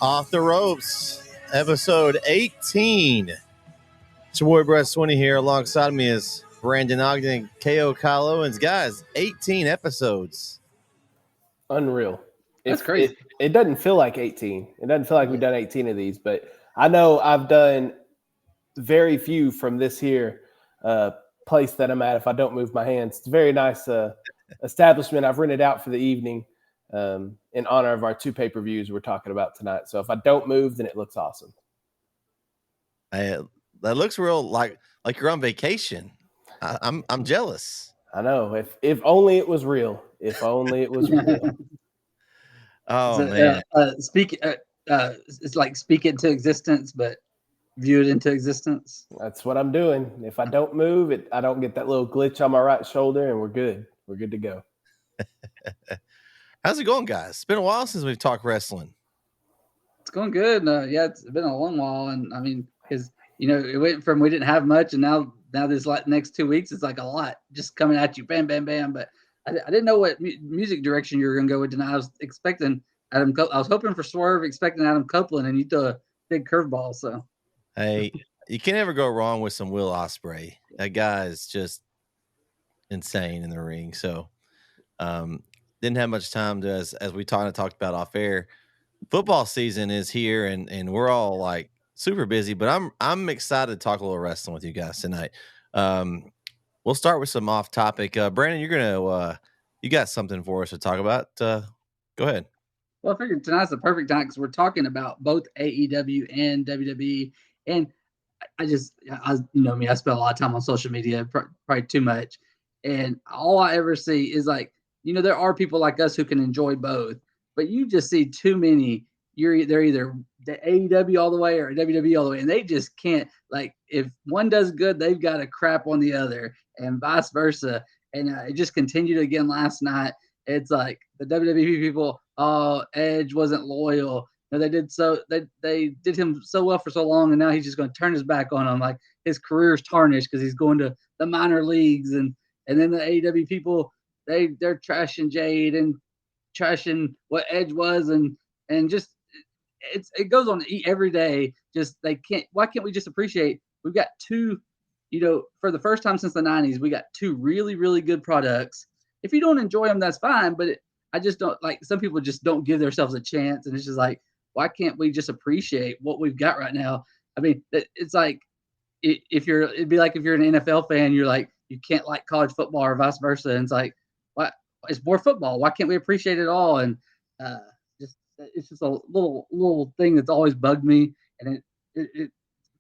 Off the Ropes, episode 18. It's your boy Brett Swinney here. Alongside me is Brandon Ogden and K.O. Kyle Owens. Guys, 18 episodes. Unreal. That's crazy. It doesn't feel like 18. It doesn't feel like we've done 18 of these, but I know I've done very few from this here place that I'm at if I don't move my hands. It's a very nice establishment I've rented out for the evening in honor of our two pay-per-views we're talking about tonight. So if I don't move, then it looks awesome. That looks real like you're on vacation. I'm jealous. I know. If only it was real. If only it was real. Oh, man. It's like speak it into existence, but view it into existence. That's what I'm doing. If I don't move, I don't get that little glitch on my right shoulder, and we're good. We're good to go. How's it going, guys? It's been a while since we've talked wrestling. It's going good. It's been a long while, and I mean, because it went from we didn't have much, and now this next 2 weeks, it's like a lot just coming at you, bam, bam, bam. But I didn't know what music direction you were going to go with tonight. I was expecting I was hoping for Swerve, expecting Adam Copeland, and you threw a big curveball. So, hey, you can never go wrong with some Will Ospreay. That guy is just insane in the ring. So, didn't have much time to, as we talked about off air. Football season is here, and we're all like super busy. But I'm excited to talk a little wrestling with you guys tonight. We'll start with some off topic. Brandon, you're gonna you got something for us to talk about. Go ahead. Well, I figured tonight's the perfect time because we're talking about both AEW and WWE, and I spend a lot of time on social media, probably too much, and all I ever see is like, there are people like us who can enjoy both, but you just see too many. They're either the AEW all the way or WWE all the way, and they just can't. Like, if one does good, they've got to crap on the other, and vice versa. And it just continued again last night. It's like the WWE people, oh, Edge wasn't loyal. They did him so well for so long, and now he's just going to turn his back on him. Like, his career's tarnished because he's going to the minor leagues, and then the AEW people, they're trashing Jade and trashing what Edge was, and just it goes on every day. Just why can't we just appreciate we've got two, for the first time since the 90s, we got two really, really good products. If you don't enjoy them, that's fine, but I just don't like, some people just don't give themselves a chance, and it's just like, why can't we just appreciate what we've got right now? I mean, it's like it'd be like if you're an NFL fan, you're like, you can't like college football or vice versa, and it's like, what? It's more football. Why can't we appreciate it all? And it's just a little thing that's always bugged me, and it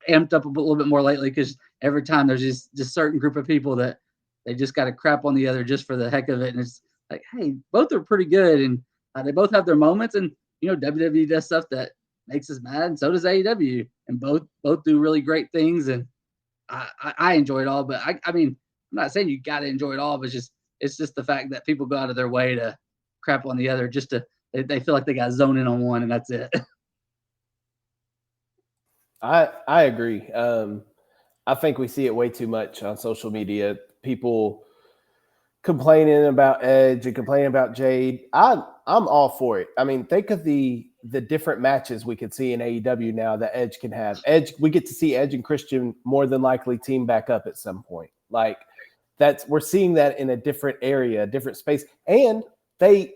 amped up a little bit more lately because every time there's just certain group of people that they just got to crap on the other just for the heck of it, and it's like, hey, both are pretty good, and they both have their moments, and WWE does stuff that makes us mad, and so does AEW, and both do really great things, and I enjoy it all. But I mean, I'm not saying you got to enjoy it all, but it's just the fact that people go out of their way to crap on the other just to they feel like they got zoned in on one, and that's it. I agree. I think we see it way too much on social media. People complaining about Edge and complaining about Jade. I'm all for it. I mean, think of the different matches we could see in AEW now that Edge can have. We get to see Edge and Christian more than likely team back up at some point. Like, we're seeing that in a different area, a different space. And they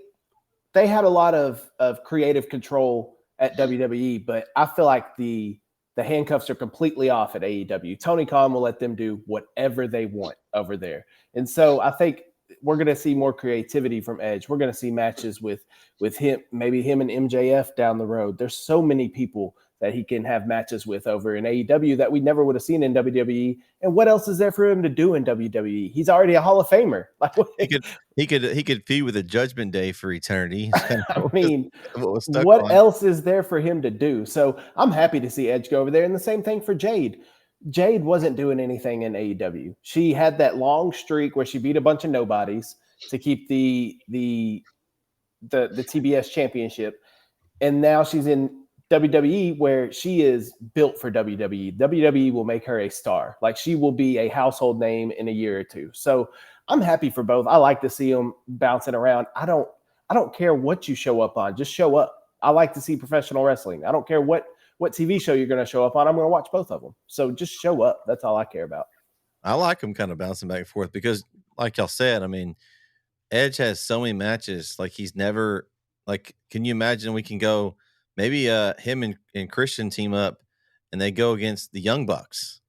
had a lot of creative control at WWE, but I feel like the handcuffs are completely off at AEW. Tony Khan will let them do whatever they want over there. And so I think we're going to see more creativity from Edge. We're going to see matches with him, maybe him and MJF down the road. There's so many people that he can have matches with over in AEW that we never would have seen in WWE. And what else is there for him to do in WWE? He's already a Hall of Famer. Like, he could feud with a Judgment Day for eternity. I mean, what else is there for him to do? So I'm happy to see Edge go over there. And the same thing for Jade. Jade wasn't doing anything in AEW. She had that long streak where she beat a bunch of nobodies to keep the TBS championship. And now she's in WWE, where she is built for WWE. WWE will make her a star. Like, she will be a household name in a year or two. So I'm happy for both. I like to see them bouncing around. I don't care what you show up on. Just show up. I like to see professional wrestling. I don't care what TV show you're going to show up on. I'm going to watch both of them. So just show up. That's all I care about. I like them kind of bouncing back and forth because, like y'all said, I mean, Edge has so many matches. Like he's never like. Can you imagine? We can go maybe him and Christian team up, and they go against the Young Bucks.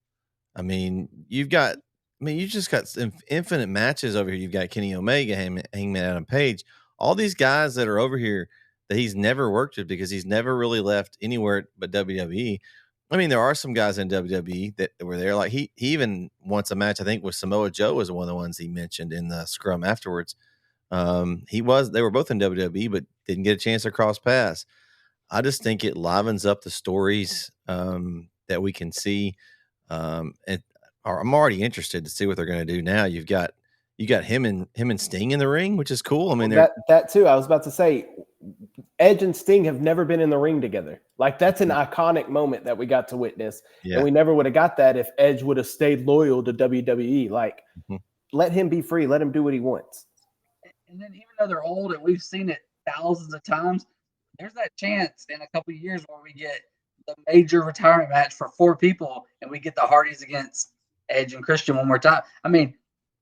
I mean, you just got infinite matches over here. You've got Kenny Omega, Hangman Adam Page, all these guys that are over here that he's never worked with because he's never really left anywhere but WWE. I mean, there are some guys in WWE that were there. Like he even wants a match, I think, with Samoa Joe was one of the ones he mentioned in the scrum afterwards. They were both in WWE, but didn't get a chance to cross paths. I just think it livens up the stories that we can see. And I'm already interested to see what they're going to do now. You got him and Sting in the ring, which is cool. I mean, that too. I was about to say, Edge and Sting have never been in the ring together. Like that's an iconic moment that we got to witness, and we never would have got that if Edge would have stayed loyal to WWE. Like, let him be free, let him do what he wants. And then even though they're old and we've seen it thousands of times, there's that chance in a couple of years where we get the major retirement match for 4 people and we get the Hardys against Edge and Christian one more time. I mean,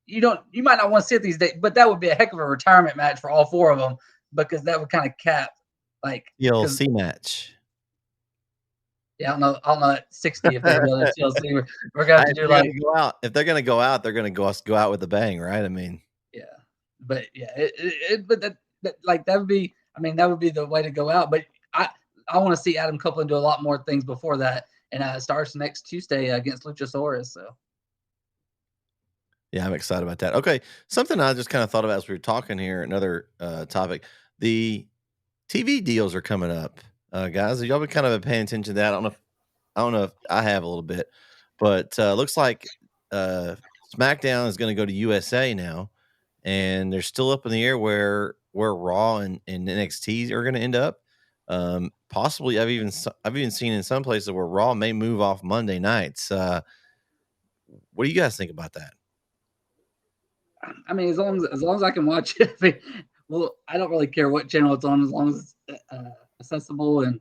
you might not want to see it these days, but that would be a heck of a retirement match for all 4 of them because that would kind of cap like TLC match. Yeah, I don't know at 60 if they're going to TLC. We're gonna have to do like go out. If they're gonna go out, they're gonna go out with a bang, right? I mean, yeah, but yeah, but that would be. I mean, that would be the way to go out. But I want to see Adam Copeland do a lot more things before that, and it starts next Tuesday against Luchasaurus. So yeah, I'm excited about that. Okay, something I just kind of thought about as we were talking here. Another topic: the TV deals are coming up, guys. Have y'all been kind of paying attention to that? I don't know if I have a little bit, but looks like SmackDown is going to go to USA now, and they're still up in the air where Raw and NXT are going to end up. Possibly, I've even seen in some places where Raw may move off Monday nights. What do you guys think about that? I mean, as long as I can watch it, I don't really care what channel it's on as long as it's accessible. And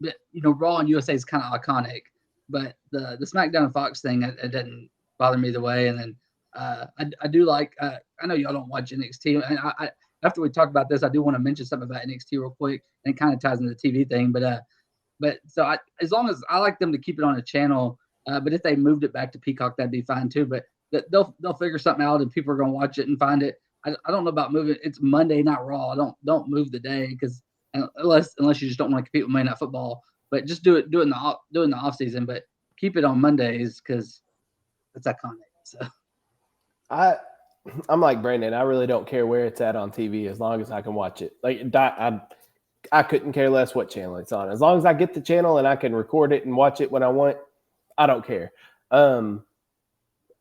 but Raw and USA is kind of iconic. But the SmackDown and Fox thing, it didn't bother me the way. And then I do like. I know y'all don't watch NXT, and I after we talk about this, I do want to mention something about NXT real quick, and it kind of ties into the TV thing. But so as long as I like them to keep it on a channel, but if they moved it back to Peacock, that'd be fine too. But they'll figure something out, and people are going to watch it and find it. I don't know about moving. It's Monday, not Raw. Don't move the day because unless you just don't want to compete with Monday Night Football. But just do it in the off season. But keep it on Mondays because it's iconic. So I'm like Brandon. I really don't care where it's at on TV as long as I can watch it. Like I couldn't care less what channel it's on. As long as I get the channel and I can record it and watch it when I want, I don't care. About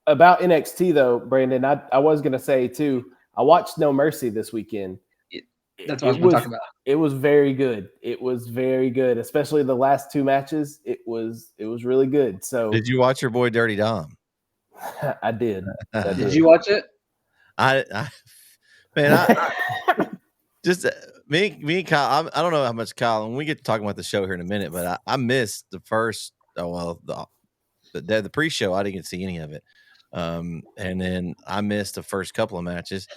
NXT though, Brandon, I was gonna say too. I watched No Mercy this weekend. That's what I was going to talk about. It was very good. It was very good, especially the last 2 matches. It was really good. So, did you watch your boy Dirty Dom? I did. Did you watch it? I just me and Kyle. I don't know how much Kyle. And we get to talking about the show here in a minute, but I missed the first. The pre-show. I didn't get to see any of it. And then I missed the first couple of matches.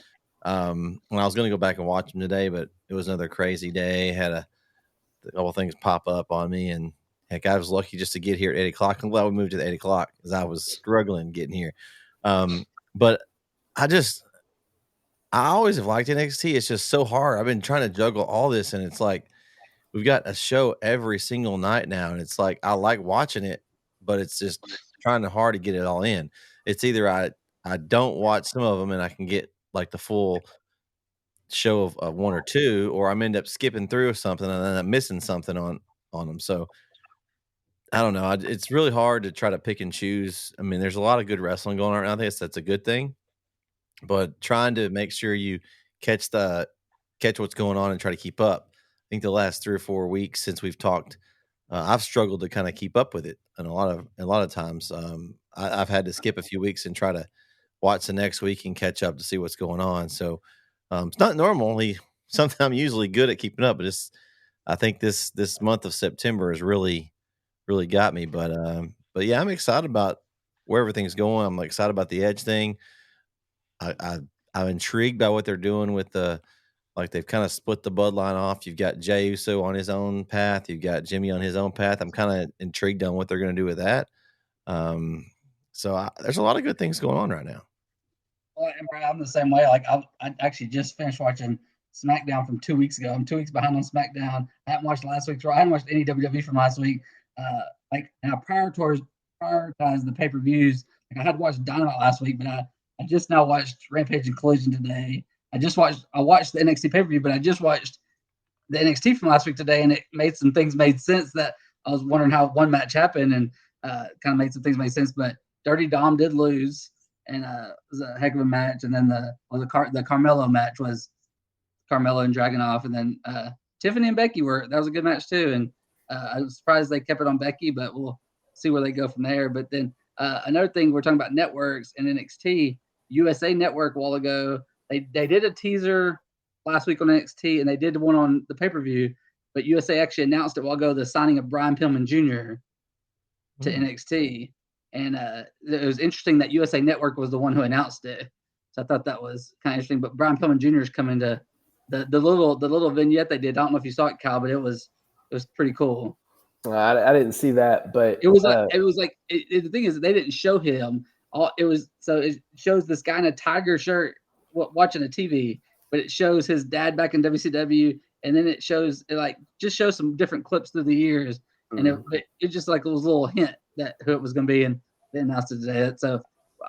When I was going to go back and watch them today, but it was another crazy day. Had a couple things pop up on me, and heck, I was lucky just to get here at 8 o'clock. I'm glad we moved to 8 o'clock because I was struggling getting here. But I always have liked NXT. It's just so hard. I've been trying to juggle all this, and it's like we've got a show every single night now, and it's like I like watching it, but it's just trying hard to get it all in. It's either I don't watch some of them and I can get like the full show of 1 or 2, or I'm end up skipping through something and then I'm missing something on them. So I don't know. It's really hard to try to pick and choose. I mean, there's a lot of good wrestling going on. I think that's a good thing, but trying to make sure you catch what's going on and try to keep up. I think the last 3 or 4 weeks since we've talked, I've struggled to kind of keep up with it, and a lot of times I've had to skip a few weeks and try to watch the next week and catch up to see what's going on. So it's not normally something I'm usually good at keeping up, but I think this month of September has really got me. But yeah, I'm excited about where everything's going. I'm excited about the Edge thing. I'm intrigued by what they're doing with like they've kind of split the bloodline off. You've got Jey Uso on his own path. You've got Jimmy on his own path. I'm kind of intrigued on what they're going to do with that. So there's a lot of good things going on right now. Well, and Brad, I'm the same way. Like I actually just finished watching SmackDown from 2 weeks ago. I'm 2 weeks behind on SmackDown. I haven't watched last week's Raw. I haven't watched any WWE from last week. And I prioritize the pay-per-views. Like I had watched Dynamite last week, but I just now watched Rampage and Collision today. I watched the NXT pay-per-view, but I just watched the NXT from last week today, and it made some things made sense that I was wondering how one match happened, and kind of made some things make sense. But Dirty Dom did lose, and it was a heck of a match. And then the Carmelo match was Carmelo and Dragunov, and then Tiffany and Becky that was a good match too. And I was surprised they kept it on Becky, but we'll see where they go from there. But then another thing, we're talking about networks and NXT. USA Network a while ago, they did a teaser last week on NXT, and they did one on the pay-per-view, but USA actually announced it a while ago the signing of Brian Pillman Jr. to NXT. And it was interesting that USA Network was the one who announced it. So I thought that was kind of interesting. But Brian Pillman Jr. is coming to the little vignette they did. I don't know if you saw it, Cal, but it was pretty cool. I didn't see that, but it was like the thing is they didn't show him. It shows this guy in a Tiger shirt watching a TV, but it shows his dad back in WCW, and then it shows some different clips through the years, and it just like a little hint that who it was going to be, and they announced it today. So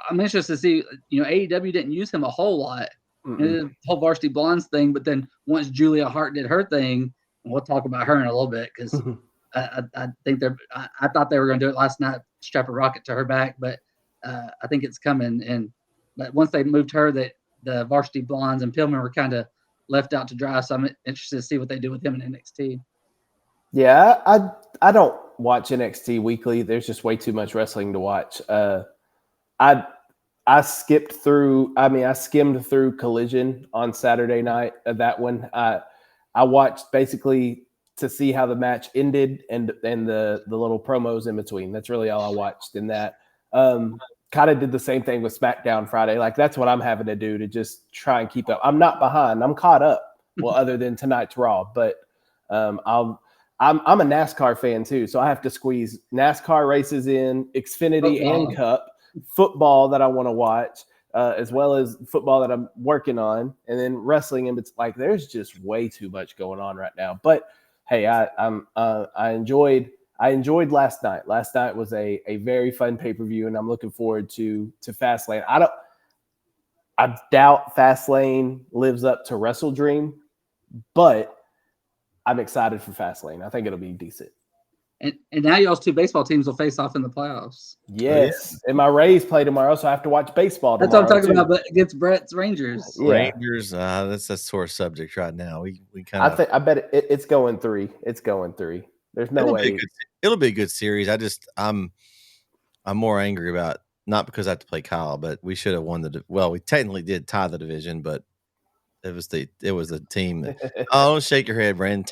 I'm interested to see. AEW didn't use him a whole lot. The whole Varsity Blondes thing, but then once Julia Hart did her thing, and we'll talk about her in a little bit because I think I thought they were going to do it last night, strap a rocket to her back, but I think it's coming. But once they moved her, that the Varsity Blondes and Pillman were kind of left out to dry. So I'm interested to see what they do with him in NXT. Yeah, I don't watch NXT weekly. There's just way too much wrestling to watch. I skimmed through Collision on Saturday night. That one, I watched basically to see how the match ended and the little promos in between. That's really all I watched in that. Kind of did the same thing with SmackDown Friday. Like that's what I'm having to do to just try and keep up. I'm not behind. I'm caught up. Well, other than tonight's Raw, but I'm a NASCAR fan too, so I have to squeeze NASCAR races in, Xfinity and Cup, football that I want to watch, as well as football that I'm working on, and then wrestling. And it's like there's just way too much going on right now. But hey, I enjoyed last night. Last night was a very fun pay-per-view, and I'm looking forward to Fastlane. I doubt Fastlane lives up to WrestleDream, but I'm excited for Fastlane. I think it'll be decent. And now y'all's two baseball teams will face off in the playoffs. Yes. Oh, yeah. And my Rays play tomorrow, so I have to watch baseball tomorrow. That's what I'm talking about, but against Brett's Rangers. Yeah. Rangers, that's a sore subject right now. We kind of. I bet it's going 3. It's going 3. There's no way. It'll be a good series. I'm more angry about, not because I have to play Kyle, but we should have won we technically did tie the division, but it was the team that, don't shake your head, Brandon.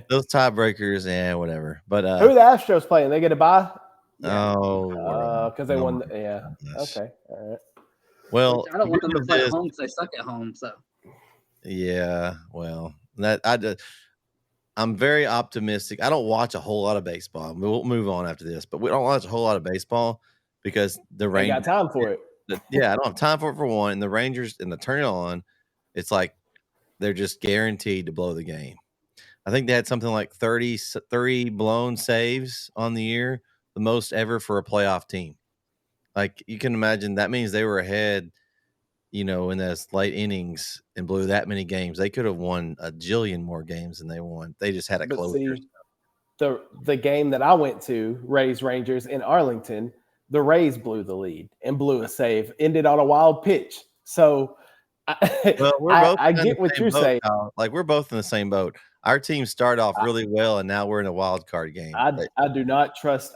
Those tiebreakers and whatever. But who are the Astros playing? They get a bye? because they won. Yeah. Okay. All right. Well, I don't want them to play at home because they suck at home. So. Yeah. Well, I'm very optimistic. I don't watch a whole lot of baseball. We'll move on after this, but we don't watch a whole lot of baseball because the Rangers got time for it. I don't have time for it for one. And the Rangers, and the turn it on, it's like they're just guaranteed to blow the game. I think they had something like 30 blown saves on the year, the most ever for a playoff team. Like you can imagine, that means they were ahead, in those late innings and blew that many games. They could have won a jillion more games than they won. They just had a closer. The game that I went to, Rays Rangers in Arlington, the Rays blew the lead and blew a save, ended on a wild pitch. So I get what you're saying. Like we're both in the same boat. Our team started off really well, and now we're in a wild card game. I do not trust.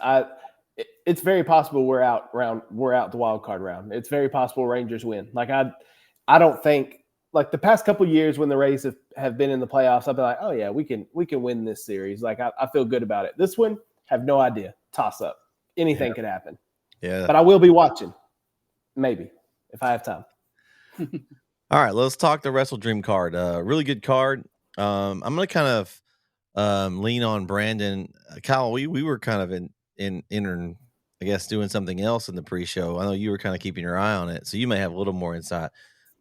It's very possible we're out the wild card round. It's very possible Rangers win. Like I don't think like the past couple years when the Rays have been in the playoffs, I've been like, oh yeah, we can win this series. Like I feel good about it. This one, have no idea. Toss up. Anything could happen. Yeah. But I will be watching. Maybe if I have time. All right, let's talk the WrestleDream card. Really good card. I'm gonna kind of lean on Brandon. Kyle, we were kind of in I guess doing something else in the pre-show. I know you were kind of keeping your eye on it, so you may have a little more insight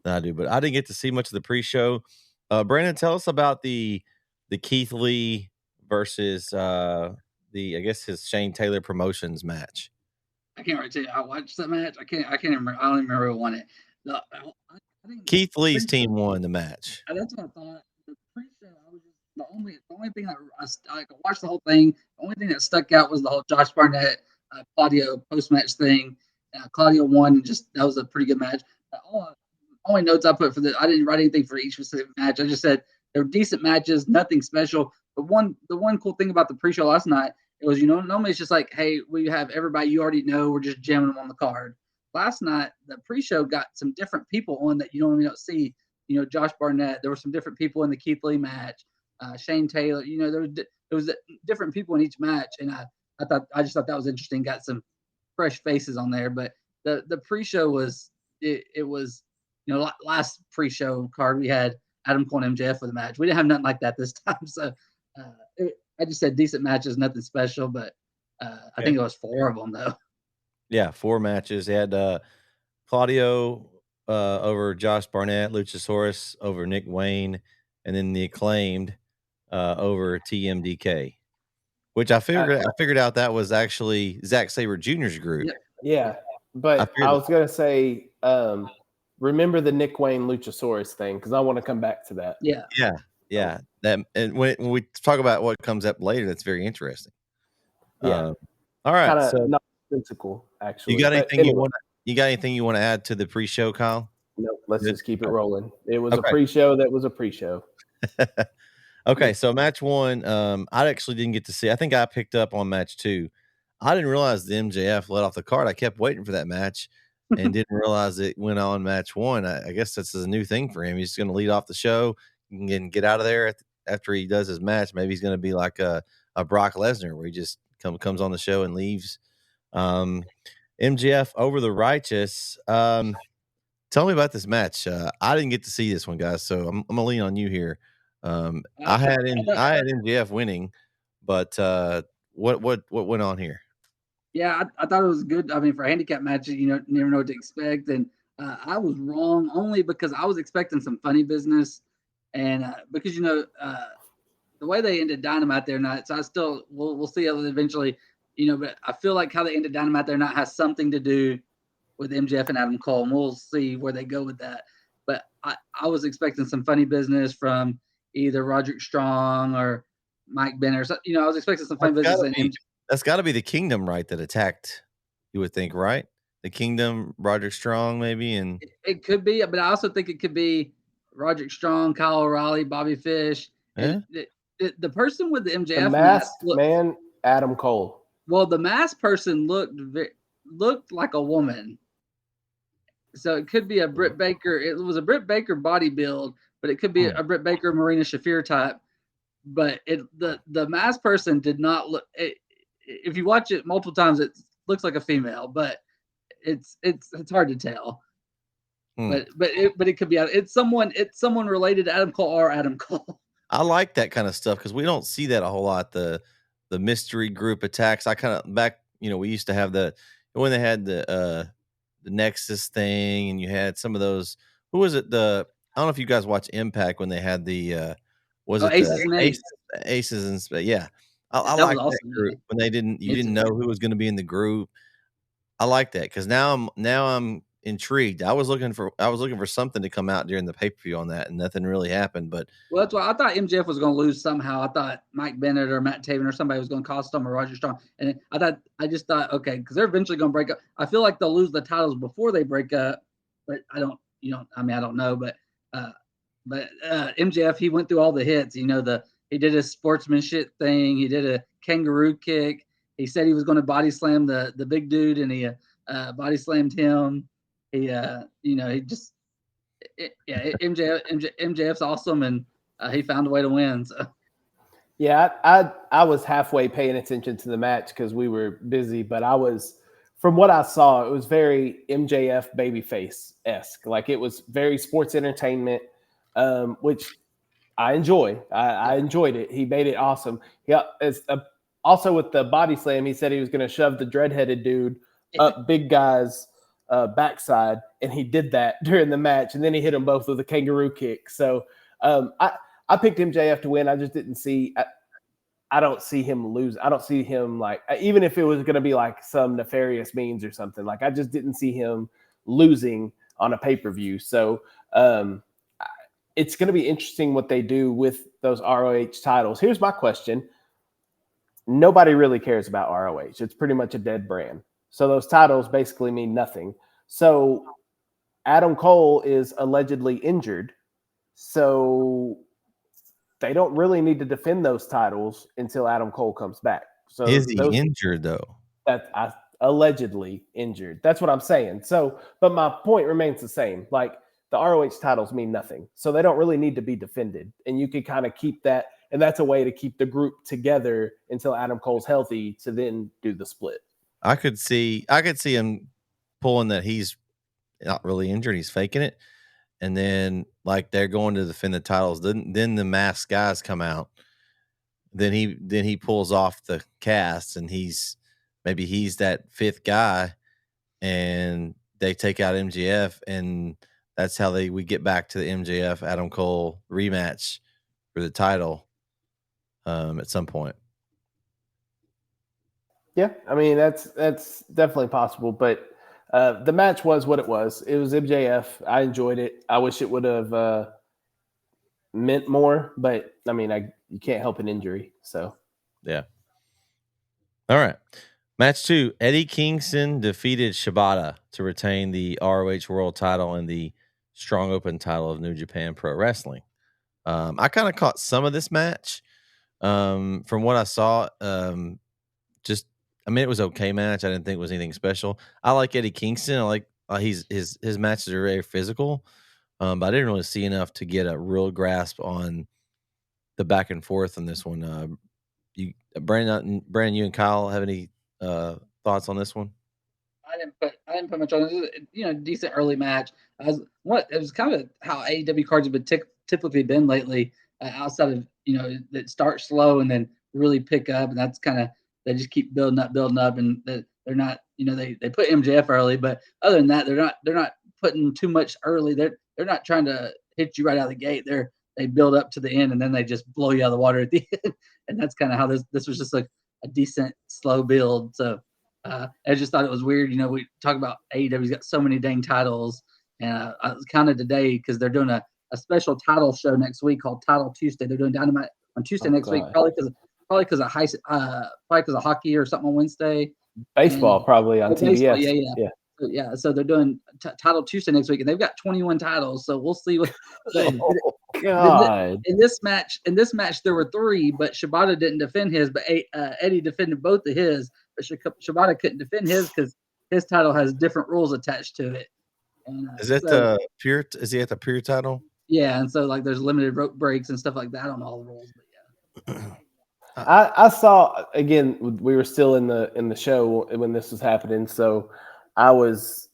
than I do. But I didn't get to see much of the pre-show. Brandon, tell us about the Keith Lee versus I guess his Shane Taylor Promotions match. I can't really tell you. I watched that match. I can't remember. I don't even remember who won it. I think Keith Lee's team won the match. That's what I thought. The pre-show, I was just the only thing that I watched the whole thing. The only thing that stuck out was the whole Josh Barnett Claudio post-match thing. Claudio won, and just that was a pretty good match. Only notes I put I didn't write anything for each specific match. I just said they were decent matches, nothing special. But the one cool thing about the pre-show last night, it was, normally it's just like, hey, we have everybody you already know. We're just jamming them on the card. Last night, the pre-show got some different people on that you don't see. Josh Barnett. There were some different people in the Keith Lee match. Shane Taylor. There was different people in each match, and I just thought that was interesting. Got some fresh faces on there, but the pre-show was it was last pre-show card we had Adam Cole and MJF for the match. We didn't have nothing like that this time, so I just said decent matches, nothing special, but I think it was 4 of them though. Yeah, 4 matches. They had Claudio over Josh Barnett, Luchasaurus over Nick Wayne, and then the Acclaimed over TMDK, which I figured out that was actually Zack Sabre Jr.'s group. Yeah, but I was going to say, remember the Nick Wayne Luchasaurus thing, because I want to come back to that. Yeah. That, and when we talk about what comes up later, that's very interesting. Yeah. All right. Kind of nonsensical, actually. You got anything you want to add to the pre-show, Kyle? No, let's just keep it rolling. It was a pre-show that was a pre-show. Okay, so match 1, I actually didn't get to see. I think I picked up on match 2. I didn't realize the MJF let off the card. I kept waiting for that match and didn't realize it went on match 1. I guess that's a new thing for him. He's going to lead off the show and get out of there after he does his match. Maybe he's going to be like a Brock Lesnar, where he just comes on the show and leaves. MJF over the Righteous. Tell me about this match. I didn't get to see this one, guys, so I'm gonna lean on you here. I had MJF winning, but what went on here? Yeah, I thought it was good. I mean, for handicap matches, you never know what to expect, and I was wrong only because I was expecting some funny business, and because the way they ended Dynamite there night, so I still we'll see eventually, but I feel like how they ended Dynamite there night has something to do with MJF and Adam Cole, and we'll see where they go with that. But I was expecting some funny business from either Roderick Strong or Mike Bennett. I was expecting some funny business. That's got to be the Kingdom, right, that attacked, you would think, right? The Kingdom, Roderick Strong, maybe? And it could be, but I also think it could be Roderick Strong, Kyle O'Reilly, Bobby Fish. Yeah. The person with the MJF the masked man, Adam Cole. Well, the masked person looked like a woman. So it could be a Britt Baker. It was a Britt Baker body build, but it could be a Britt Baker, Marina Shafir type. But the masked person did not look. If you watch it multiple times, it looks like a female, but it's hard to tell. But it could be it's someone related to Adam Cole or Adam Cole. I like that kind of stuff because we don't see that a whole lot. The mystery group attacks. I kind of back. We used to have when they had the Nexus thing, and you had some of those. Who was it? I don't know if you guys watch Impact when they had the Aces and yeah. I like that group when you didn't know who was going to be in the group. I like that because now I'm intrigued. I was looking for something to come out during the pay-per-view on that, and nothing really happened. But that's why I thought MJF was going to lose somehow. I thought Mike Bennett or Matt Taven or somebody was going to cost him or Roger Strong, and I just thought okay, because they're eventually going to break up. I feel like they'll lose the titles before they break up, but I don't know, but MJF, he went through all the hits. He did a sportsmanship thing. He did a kangaroo kick. He said he was going to body slam the big dude, and he body slammed him. He MJF's awesome, and he found a way to win. So. Yeah, I was halfway paying attention to the match because we were busy, but from what I saw, it was very MJF babyface-esque. Like, it was very sports entertainment, which I enjoy. I enjoyed it. He made it awesome. Yeah, also with the body slam, he said he was going to shove the dreadheaded dude up big guy's backside, and he did that during the match, and then he hit them both with a kangaroo kick. So I picked MJF to win. I just didn't see. I don't see him lose. I don't see him, like, even if it was going to be like some nefarious means or something. Like, I just didn't see him losing on a pay-per-view. So it's going to be interesting what they do with those ROH titles. Here's my question: nobody really cares about ROH. It's pretty much a dead brand. So those titles basically mean nothing. So Adam Cole is allegedly injured. So they don't really need to defend those titles until Adam Cole comes back. So is he injured though? Allegedly injured. That's what I'm saying. So, but my point remains the same. Like, the ROH titles mean nothing. So they don't really need to be defended. And you can kind of keep that. And that's a way to keep the group together until Adam Cole's healthy to then do the split. I could see him pulling that he's not really injured. He's faking it. And then, like, they're going to defend the titles. Then the masked guys come out. Then he pulls off the cast, and he's that fifth guy, and they take out MJF, and that's how we get back to the MJF Adam Cole rematch for the title at some point. Yeah, I mean, that's definitely possible, but the match was what it was. It was MJF. I enjoyed it. I wish it would have meant more, but I mean, you can't help an injury. So, yeah. All right. Match 2. Eddie Kingston defeated Shibata to retain the ROH World title and the Strong Open title of New Japan Pro Wrestling. I kind of caught some of this match. From what I saw, it was okay match. I didn't think it was anything special. I like Eddie Kingston. I like his matches are very physical, but I didn't really see enough to get a real grasp on the back and forth on this one. Brandon, you and Kyle have any thoughts on this one? I didn't put much on it. Decent early match. It was kind of how AEW cards have been typically been lately. Outside of that start slow and then really pick up, and that's kind of they just keep building up, and they're not they put MJF early, but other than that, they're not putting too much early. They're not trying to hit you right out of the gate. They build up to the end, and then they just blow you out of the water at the end. And that's kind of how this was just like a decent slow build. So I just thought it was weird. We talk about AEW's got so many dang titles, and I was counted today because they're doing a special title show next week called Title Tuesday. They're doing Dynamite on Tuesday next week, probably because of hockey or something on Wednesday. Baseball probably on TBS. Yeah. So they're doing Title Tuesday next week, and they've got 21 titles. So we'll see what. God. In this match, there were 3, but Shibata didn't defend his, but Eddie defended both of his. But Shibata couldn't defend his because his title has different rules attached to it. And, is it the pure? Is he at the pure title? Yeah, and so like there's limited rope breaks and stuff like that on all the rules. But yeah. I saw, again, we were still in the show when this was happening, so I was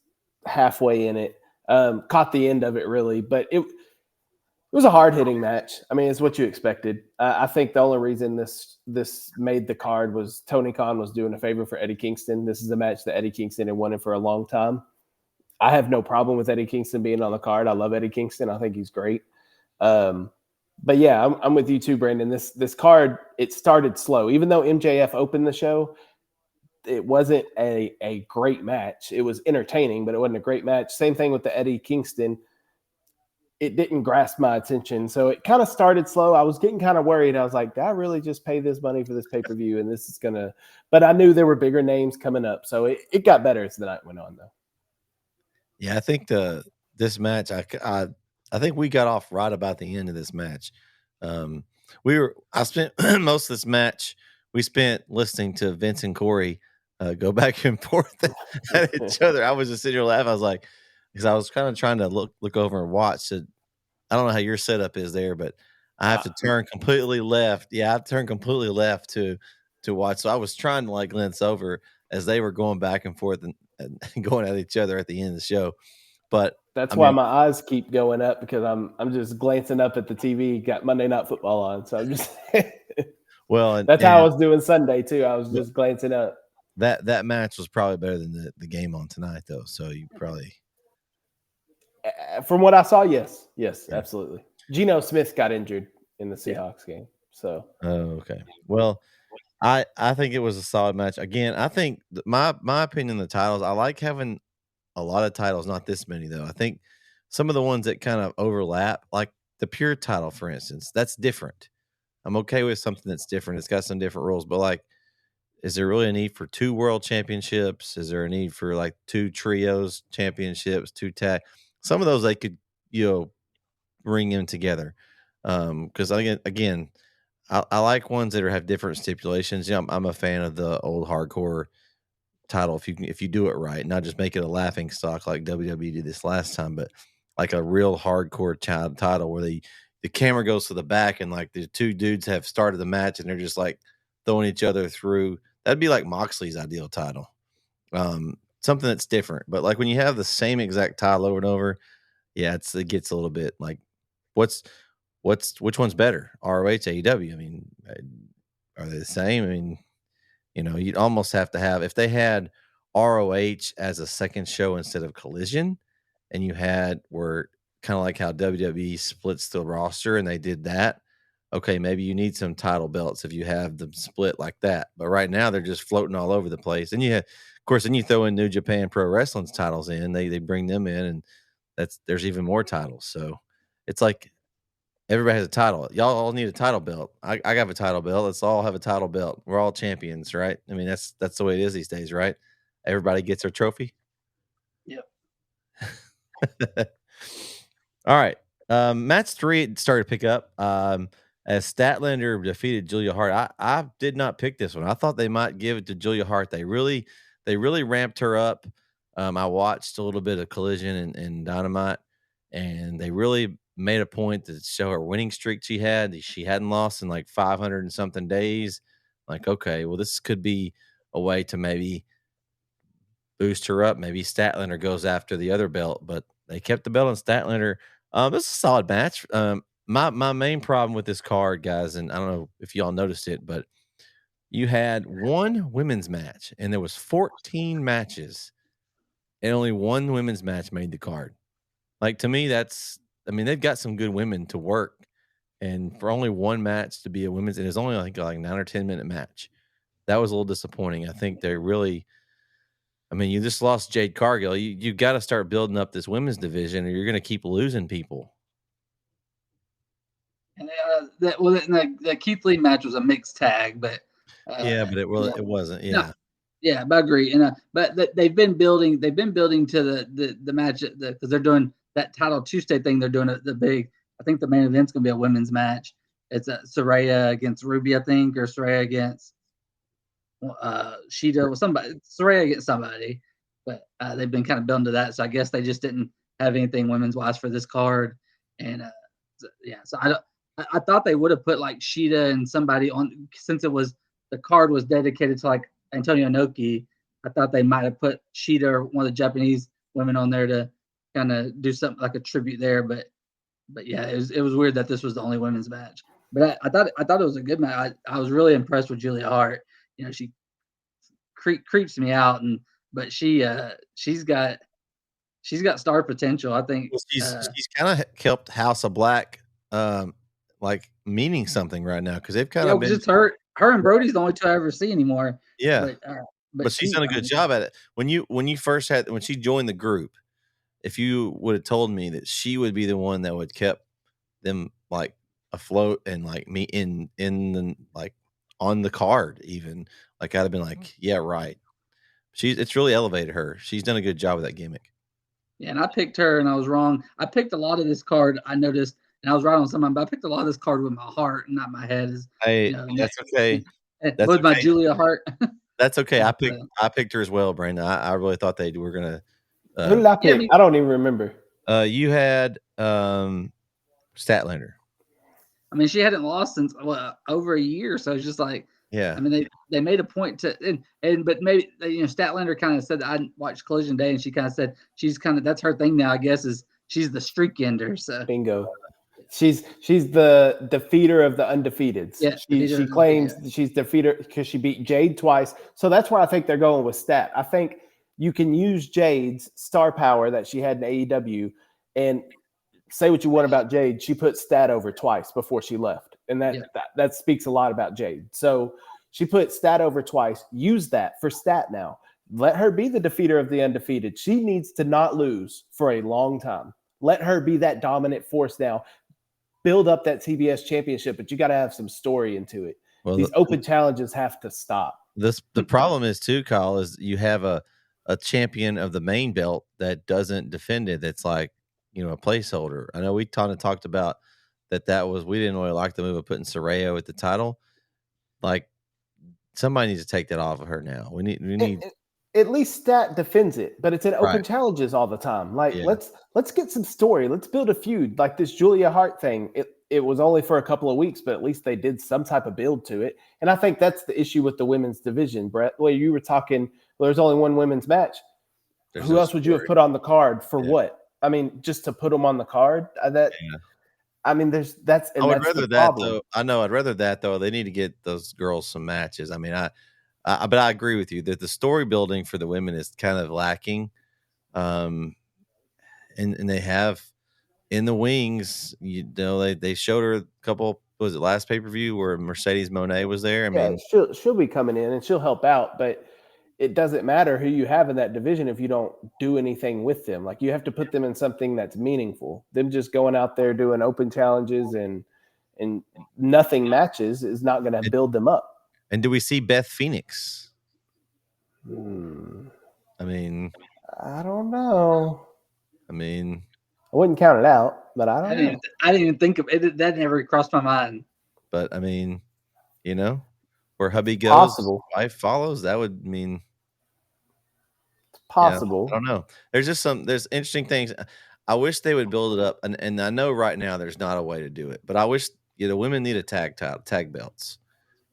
halfway in it. Caught the end of it really, but it was a hard hitting match. I mean, it's what you expected. I think the only reason this made the card was Tony Khan was doing a favor for Eddie Kingston. This is a match that Eddie Kingston had wanted for a long time. I have no problem with Eddie Kingston being on the card. I love Eddie Kingston. I think he's great. But yeah, I'm with you too, Brandon. This card, it started slow. Even though MJF opened the show, it wasn't a great match. It was entertaining, but it wasn't a great match. Same thing with the Eddie Kingston. It didn't grasp my attention. So it kind of started slow. I was getting kind of worried. I was like, did I really just pay this money for this pay-per-view? And this is going to – but I knew there were bigger names coming up. So it got better as the night went on, though. Yeah, I think this match, I think we got off right about the end of this match. I spent most of this match we spent listening to Vince and Corey go back and forth at each other. I was just sitting here laughing. I was like, because I was kind of trying to look over and watch. So I don't know how your setup is there, but I have to turn completely left. Yeah, I have to turn completely left to watch. So I was trying to like glance over as they were going back and forth and going at each other at the end of the show. But That's I why mean, my eyes keep going up, because I'm just glancing up at the TV. Got Monday Night Football on, so I'm just. well, That's how I was doing Sunday too. I was just glancing up. that match was probably better than the game on tonight, though. So you probably, From what I saw, yes, yeah. absolutely. Geno Smith got injured in the Seahawks game, so. Oh, okay. Well, I think it was a solid match. Again, I think my opinion on the titles. I like having a lot of titles, not this many though. I think some of the ones that kind of overlap, like the pure title, for instance, that's different. I'm okay with something that's different. It's got some different rules, but like, is there really a need for 2 world championships? Is there a need for like 2 trios championships, 2 tag? Some of those they could, ring in together. Because again, I like ones that have different stipulations. I'm a fan of the old hardcore title if you do it right, not just make it a laughing stock like WWE did this last time, but like a real hardcore title where the camera goes to the back and like the 2 dudes have started the match and they're just like throwing each other through. That'd be like Moxley's ideal title. Something that's different. But like when you have the same exact title over and over, yeah, it gets a little bit like what's which one's better? ROH, AEW. I mean, are they the same? I mean, you'd almost have to have if they had ROH as a second show instead of Collision, and you had were kind of like how WWE splits the roster and they did that. Okay, maybe you need some title belts if you have them split like that. But right now they're just floating all over the place. And of course, then you throw in New Japan Pro Wrestling's titles in. They bring them in, and there's even more titles. So it's like everybody has a title. Y'all all need a title belt. I have a title belt. Let's all have a title belt. We're all champions, right? I mean, that's the way it is these days, right? Everybody gets their trophy. Yep. All right. Match 3 started to pick up. As Statlander defeated Julia Hart. I did not pick this one. I thought they might give it to Julia Hart. They really ramped her up. I watched a little bit of Collision and Dynamite, and they really made a point to show her winning streak she had. She hadn't lost in like 500 and something days. Like, okay, well, this could be a way to maybe boost her up. Maybe Statlander goes after the other belt, but they kept the belt on Statlander. This is a solid match. My main problem with this card, guys, and I don't know if y'all noticed it, but you had one women's match, and there was 14 matches, and only one women's match made the card. Like, to me, they've got some good women to work, and for only one match to be a women's, and it's only, I think, like 9 or 10-minute match. That was a little disappointing. I think they really, you just lost Jade Cargill. You got to start building up this women's division, or you're going to keep losing people. And the Keith Lee match was a mixed tag, but yeah, but it wasn't. Yeah. No, yeah, but I agree. And but they've been building to the match because they're doing that title Tuesday thing. They're doing the big. I think the main event's gonna be a women's match. It's Saraya against Ruby, I think, or Saraya against Shida or somebody. Saraya against somebody. But they've been kind of building to that. So I guess they just didn't have anything women's wise for this card. And so I thought they would have put like Shida and somebody on, since the card was dedicated to like Antonio Inoki. I thought they might have put Shida or one of the Japanese women on there to kind of do something like a tribute there. But yeah, it was weird that this was the only women's match. But I thought it was a good match. I was really impressed with Julia Hart. She creeps me out, but she's got star potential. I think she's kind of helped House of Black like meaning something right now, because they've kind of been just her and Brody's the only two I ever see anymore. Yeah, but she's done a good job at it. When she joined the group, if you would have told me that she would be the one that would kept them like afloat and like me in the like on the card, even, like, I'd have been like, yeah, right. It's really elevated her. She's done a good job with that gimmick. Yeah, and I picked her, and I was wrong. I picked a lot of this card, I noticed, and I was right on some of them, but I picked a lot of this card with my heart, not my head. Hey, that's okay. With my Julia Hart. That's okay. I picked her as well, Brandon. I really thought they were gonna Who did I pick? I don't even remember. You had Statlander. I mean, she hadn't lost since over a year, so it's just like, yeah. I mean, they made a point to, but maybe Statlander kind of said that I watched Collision Day, and she kind of said she's kind of that's her thing now. I guess is she's the streak ender. So bingo, she's the defeater of the undefeateds. Yeah, she claims she's defeater because she beat Jade twice. So that's where I think they're going with Stat. I think you can use Jade's star power that she had in AEW and say what you want about Jade. She put Stat over twice before she left. And that speaks a lot about Jade. So she put Stat over twice. Use that for Stat now. Let her be the defeater of the undefeated. She needs to not lose for a long time. Let her be that dominant force now. Build up that TBS championship, but you got to have some story into it. Well, these open challenges have to stop. The problem is too, Kyle, is you have a champion of the main belt that doesn't defend it. That's like, a placeholder. I know we kind of talked about that was, we didn't really like the move of putting Saraya with the title. Like, somebody needs to take that off of her now. We need at least Stat defends it, but it's in open challenges all the time. Like, let's get some story. Let's build a feud. Like this Julia Hart thing. It was only for a couple of weeks, but at least they did some type of build to it. And I think that's the issue with the women's division, Brett. Well, you were talking, there's only one women's match. Who else would you have put on the card for what? I mean, just to put them on the card? I mean, that's I would rather that though. I know I'd rather that though. They need to get those girls some matches. I mean, but I agree with you that the story building for the women is kind of lacking. And they have in the wings, they showed her a couple, was it last pay-per-view where Mercedes Moné was there? I mean, she'll be coming in and she'll help out, but it doesn't matter who you have in that division if you don't do anything with them. Like, you have to put them in something that's meaningful. Them just going out there doing open challenges and nothing matches is not going to build them up. And do we see Beth Phoenix? I mean, I don't know. I mean, I wouldn't count it out, but I don't know. I didn't even think of it. That never crossed my mind. But I mean, where hubby goes, wife follows. That would mean it's possible. I don't know. There's interesting things. I wish they would build it up, and I know right now there's not a way to do it. But I wish women need a tag belts.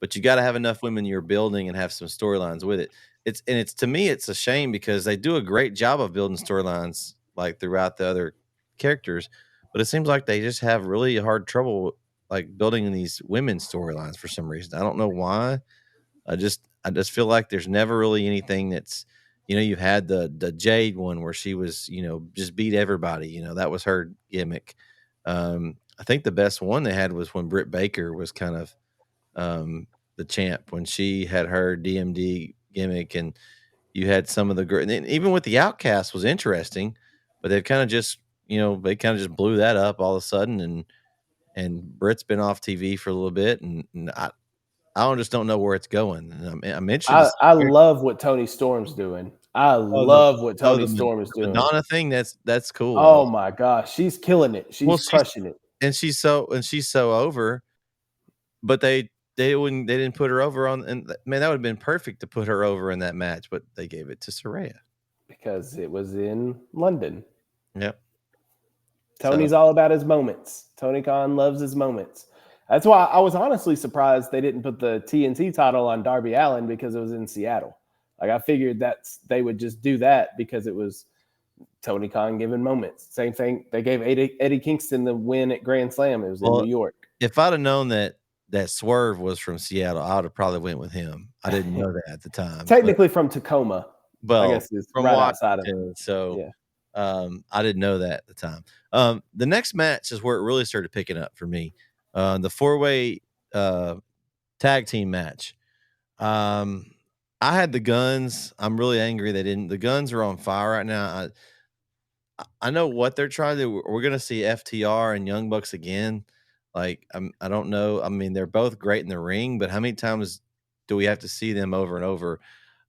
But you got to have enough women you're building and have some storylines with it. It's to me, it's a shame because they do a great job of building storylines like throughout the other characters, but it seems like they just have really hard trouble like building these women's storylines for some reason. I don't know why. I just feel like there's never really anything that's, you had the Jade one where she was, just beat everybody. That was her gimmick. I think the best one they had was when Britt Baker was kind of the champ, when she had her DMD gimmick, and you had some of the girls, and even with the Outcast was interesting, but they kind of just blew that up all of a sudden, and Britt's been off TV for a little bit, and I just don't know where it's going. And I mentioned I love what Toni Storm's doing. I love what Toni Storm is doing. The Madonna thing, that's cool. Oh my gosh, she's killing it. She's crushing it. And she's so over, but they didn't put her over on, and man, that would have been perfect to put her over in that match, but they gave it to Saraya because it was in London. Yep. Tony's all about his moments. Tony Khan loves his moments. That's why I was honestly surprised they didn't put the TNT title on Darby Allin because it was in Seattle. Like, I figured they would just do that because it was Tony Khan giving moments. Same thing. They gave Eddie Kingston the win at Grand Slam. It was in New York. If I'd have known that Swerve was from Seattle, I would have probably went with him. I didn't know that at the time. Technically from Tacoma. Well, I guess it's from right Washington, outside of it. So I didn't know that at the time. The next match is where it really started picking up for me. The 4-way tag team match. I had the Guns. I'm really angry they didn't. The Guns are on fire right now. I know what they're trying to do. We're going to see FTR and Young Bucks again. Like, I don't know. I mean, they're both great in the ring, but how many times do we have to see them over and over?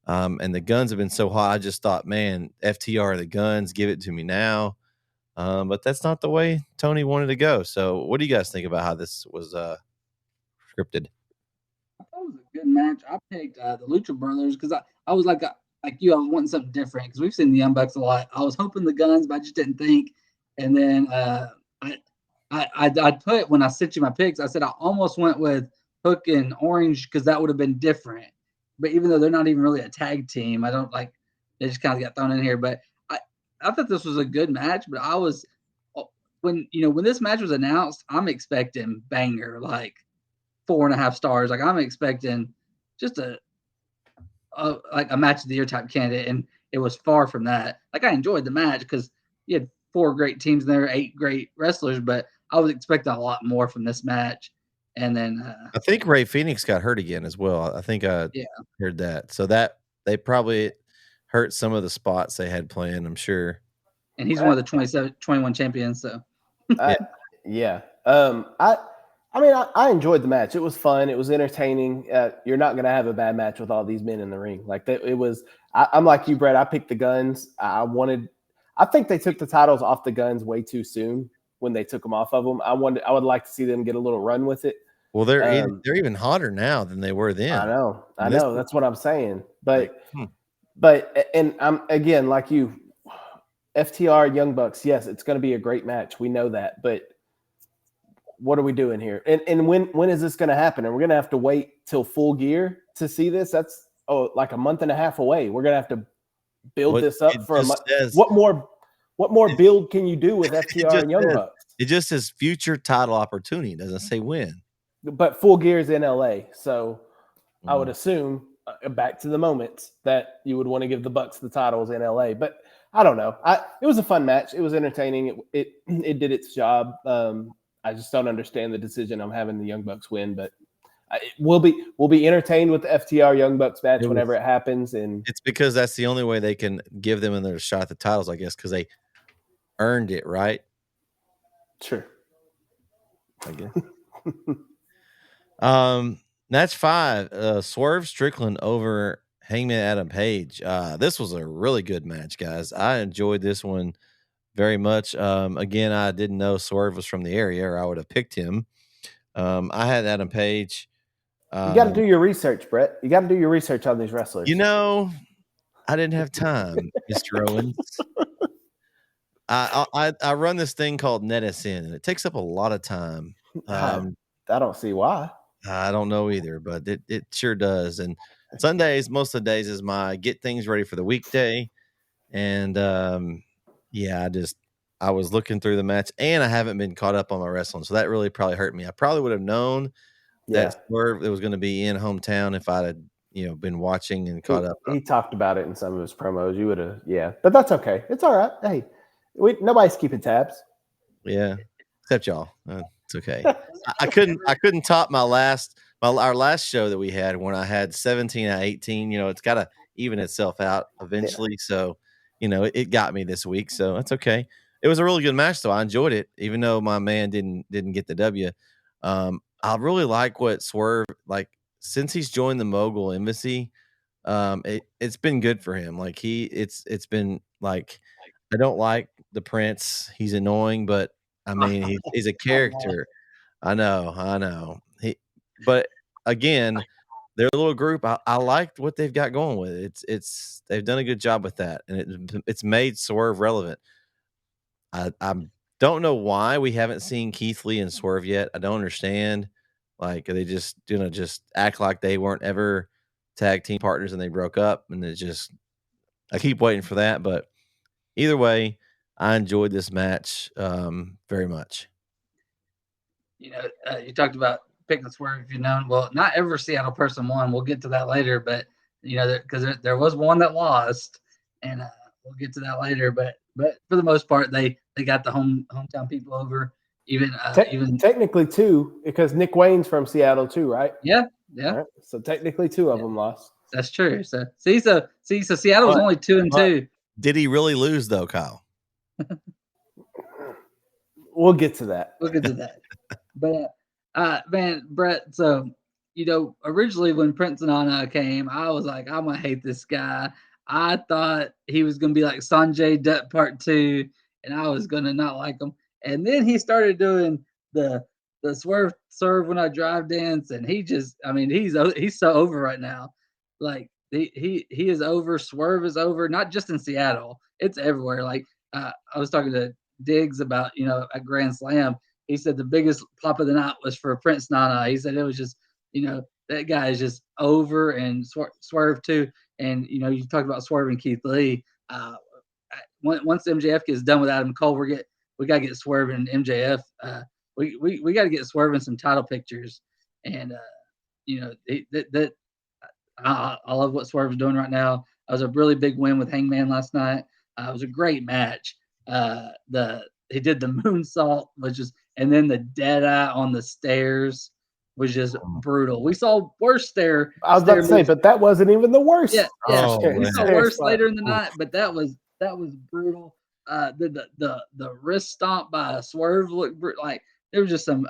And the Guns have been so hot. I just thought, man, FTR, the Guns, give it to me now. But that's not the way Tony wanted to go. So what do you guys think about how this was scripted? I thought it was a good match. I picked the Lucha Brothers because I was like, like you, I was wanting something different because we've seen the Young Bucks a lot. I was hoping the Guns, but I just didn't think. And then I put, when I sent you my picks, I said I almost went with Hook and Orange because that would have been different. But even though they're not even really a tag team, I don't like, they just kind of got thrown in here. But I thought this was a good match, but I was, when this match was announced, I'm expecting banger, like 4.5 stars. Like I'm expecting just like a match of the year type candidate, and it was far from that. Like I enjoyed the match because you had 4 great teams there, 8 great wrestlers, but I was expecting a lot more from this match. And then I think Ray Phoenix got hurt again as well. I think I heard that. So that they probably hurt some of the spots they had planned, I'm sure. And he's one of the 21 champions. So yeah. I mean, I enjoyed the match. It was fun. It was entertaining. You're not going to have a bad match with all these men in the ring. Like that, it was. I'm like you, Brett. I picked the Guns. I think they took the titles off the Guns way too soon when they took them off of them. I would like to see them get a little run with it. Well, they're even hotter now than they were then. I know. That's what I'm saying. But and I'm again like you, FTR Young Bucks. Yes, it's going to be a great match. We know that, but what are we doing here? And when is this going to happen? And we're going to have to wait till Full Gear to see this. That's like a month and a half away. We're going to have to build this up for a month. What more build can you do with FTR and Young Bucks? It just says future title opportunity. It doesn't say when. But Full Gear is in LA, so I would assume back to the moments that you would want to give the Bucks the titles in LA. But I don't know. It was a fun match. It was entertaining. It did its job. I just don't understand the decision on having the Young Bucks win, but we'll be entertained with the FTR Young Bucks match whenever it happens. And it's because that's the only way they can give them another shot at the titles, I guess, because they earned it, right? Sure. I guess. Match 5, Swerve Strickland over Hangman Adam Page. This was a really good match, guys. I enjoyed this one very much. Again, I didn't know Swerve was from the area, or I would have picked him. I had Adam Page. You got to do your research, Brett. You got to do your research on these wrestlers. I didn't have time, Mr. Owens. I run this thing called NetSN, and it takes up a lot of time. I don't see why. I don't know either, but it sure does. And Sundays, most of the days, is my get things ready for the weekday. And I was looking through the match, and I haven't been caught up on my wrestling, so that really probably hurt me. I probably would have known that Swerve was going to be in hometown if I'd had been watching and caught up. He talked about it in some of his promos. You would have, but that's okay. It's all right. Hey, nobody's keeping tabs. Yeah, except y'all. It's okay. I couldn't top our last show that we had when I had 17 out of 18. It's got to even itself out eventually. Yeah. So, it got me this week. So that's okay. It was a really good match, though. I enjoyed it, even though my man didn't get the W. I really like what Swerve, like, since he's joined the Mogul Embassy. It's been good for him. Like it's been like, I don't like the Prince. He's annoying, but I mean, he's a character. I know. But again, their little group, I liked what they've got going with it. They've done a good job with that, and it's made Swerve relevant. I don't know why we haven't seen Keith Lee and Swerve yet. I don't understand. Like, are they just just act like they weren't ever tag team partners and they broke up? And I keep waiting for that. But either way, I enjoyed this match very much. You talked about picking Swerve. Well, not every Seattle person won. We'll get to that later. But because there was one that lost, and we'll get to that later. But for the most part, they got the hometown people over. Even technically 2, because Nick Wayne's from Seattle too, right? Yeah. Right. So technically 2 of them lost. That's true. So Seattle was only 2-2. Did he really lose though, Kyle? We'll get to that. But man, Brett. So originally when Prince and Anna came, I was like, I'm gonna hate this guy. I thought he was gonna be like Sanjay Dutt Part 2, and I was gonna not like him. And then he started doing the swerve when I drive dance, and he's so over right now. Like, he is over. Swerve is over. Not just in Seattle. It's everywhere. Like I was talking to Diggs about a Grand Slam. He said the biggest pop of the night was for Prince Nana. He said it was just that guy is just over, and Swerve too. And you talked about Swerve and Keith Lee. Once MJF gets done with Adam Cole, we got to get Swerve and MJF. We got to get Swerve in some title pictures, and I love what Swerve's doing right now. It was a really big win with Hangman last night. It was a great match. He did the moonsault, and then the dead eye on the stairs was just brutal. We saw worse stare. I was about to say, but that wasn't even the worst. Yeah. We saw worse spot. later in the night, but that was brutal. The wrist stomp by Swerve looked like there was just some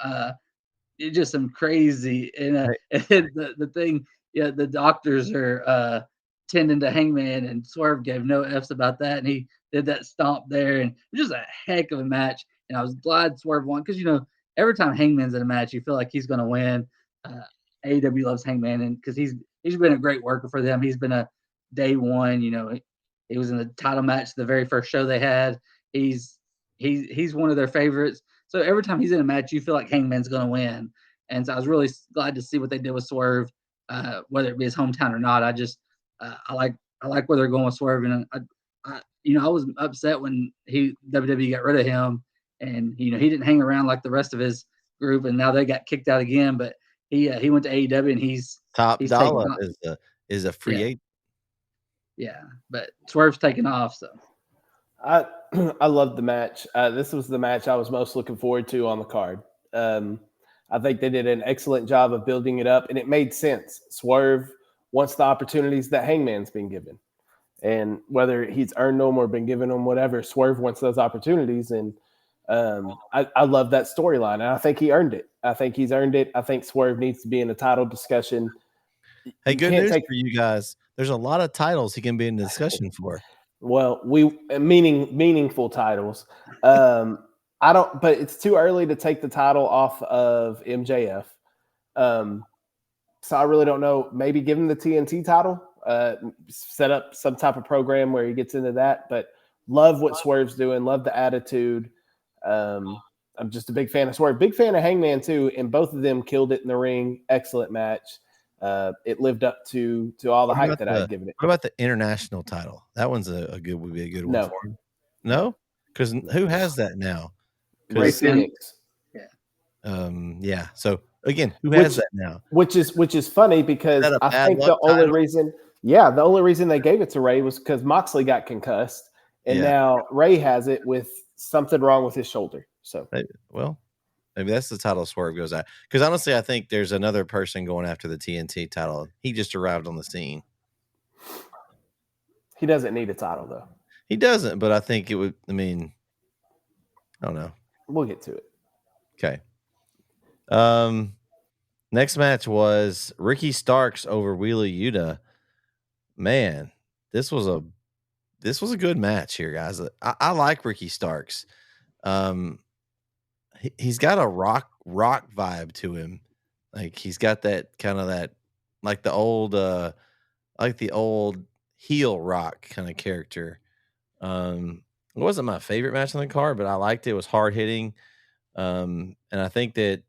crazy and the thing. Yeah, the doctors are tending to Hangman, and Swerve gave no F's about that, and he did that stomp there, and it was just a heck of a match. And I was glad Swerve won because every time Hangman's in a match, you feel like he's going to win. AEW loves Hangman, and because he's been a great worker for them. He's been a day one. He was in the title match the very first show they had. He's one of their favorites. So every time he's in a match, you feel like Hangman's going to win. And so I was really glad to see what they did with Swerve, whether it be his hometown or not. I like where they're going with Swerve, and I was upset when WWE got rid of him, and he didn't hang around like the rest of his group, and now they got kicked out again. But he went to AEW, and he's Dollar is a free agent. Yeah, but Swerve's taking off. So I loved the match. This was the match I was most looking forward to on the card. I think they did an excellent job of building it up, and it made sense. Swerve wants the opportunities that Hangman's been given, and whether he's earned them or been given them, whatever, Swerve wants those opportunities, and I love that storyline, and I think he earned it. I think he's earned it. I think Swerve needs to be in a title discussion. Hey, good news for you guys. There's a lot of titles he can be in discussion for. Well, meaningful titles. But it's too early to take the title off of MJF. So I really don't know. Maybe give him the TNT title, set up some type of program where he gets into that. But love what Swerve's doing. Love the attitude. I'm just a big fan of Swerve. Big fan of Hangman too. And both of them killed it in the ring. Excellent match. It lived up to all the hype that I'd given it. What about the international title? That one's would be a good one No. for him. No? Because who has that now? Ray Phoenix. Yeah. So again, who has that now? Which is funny because I think the only reason they gave it to Ray was because Moxley got concussed, and now Ray has it with something wrong with his shoulder. So maybe that's the title Swerve goes at. Because honestly, I think there's another person going after the TNT title. He just arrived on the scene. He doesn't need a title though. He doesn't, but I think it would. I mean, I don't know. We'll get to it. Okay. Next match was Ricky Starks over Wheeler Yuta. Man, this was a good match here, guys. I like Ricky Starks. He's got a rock vibe to him. Like he's got that kind of that like the old heel Rock kind of character. It wasn't my favorite match on the card, but I liked it. It was hard hitting. And I think that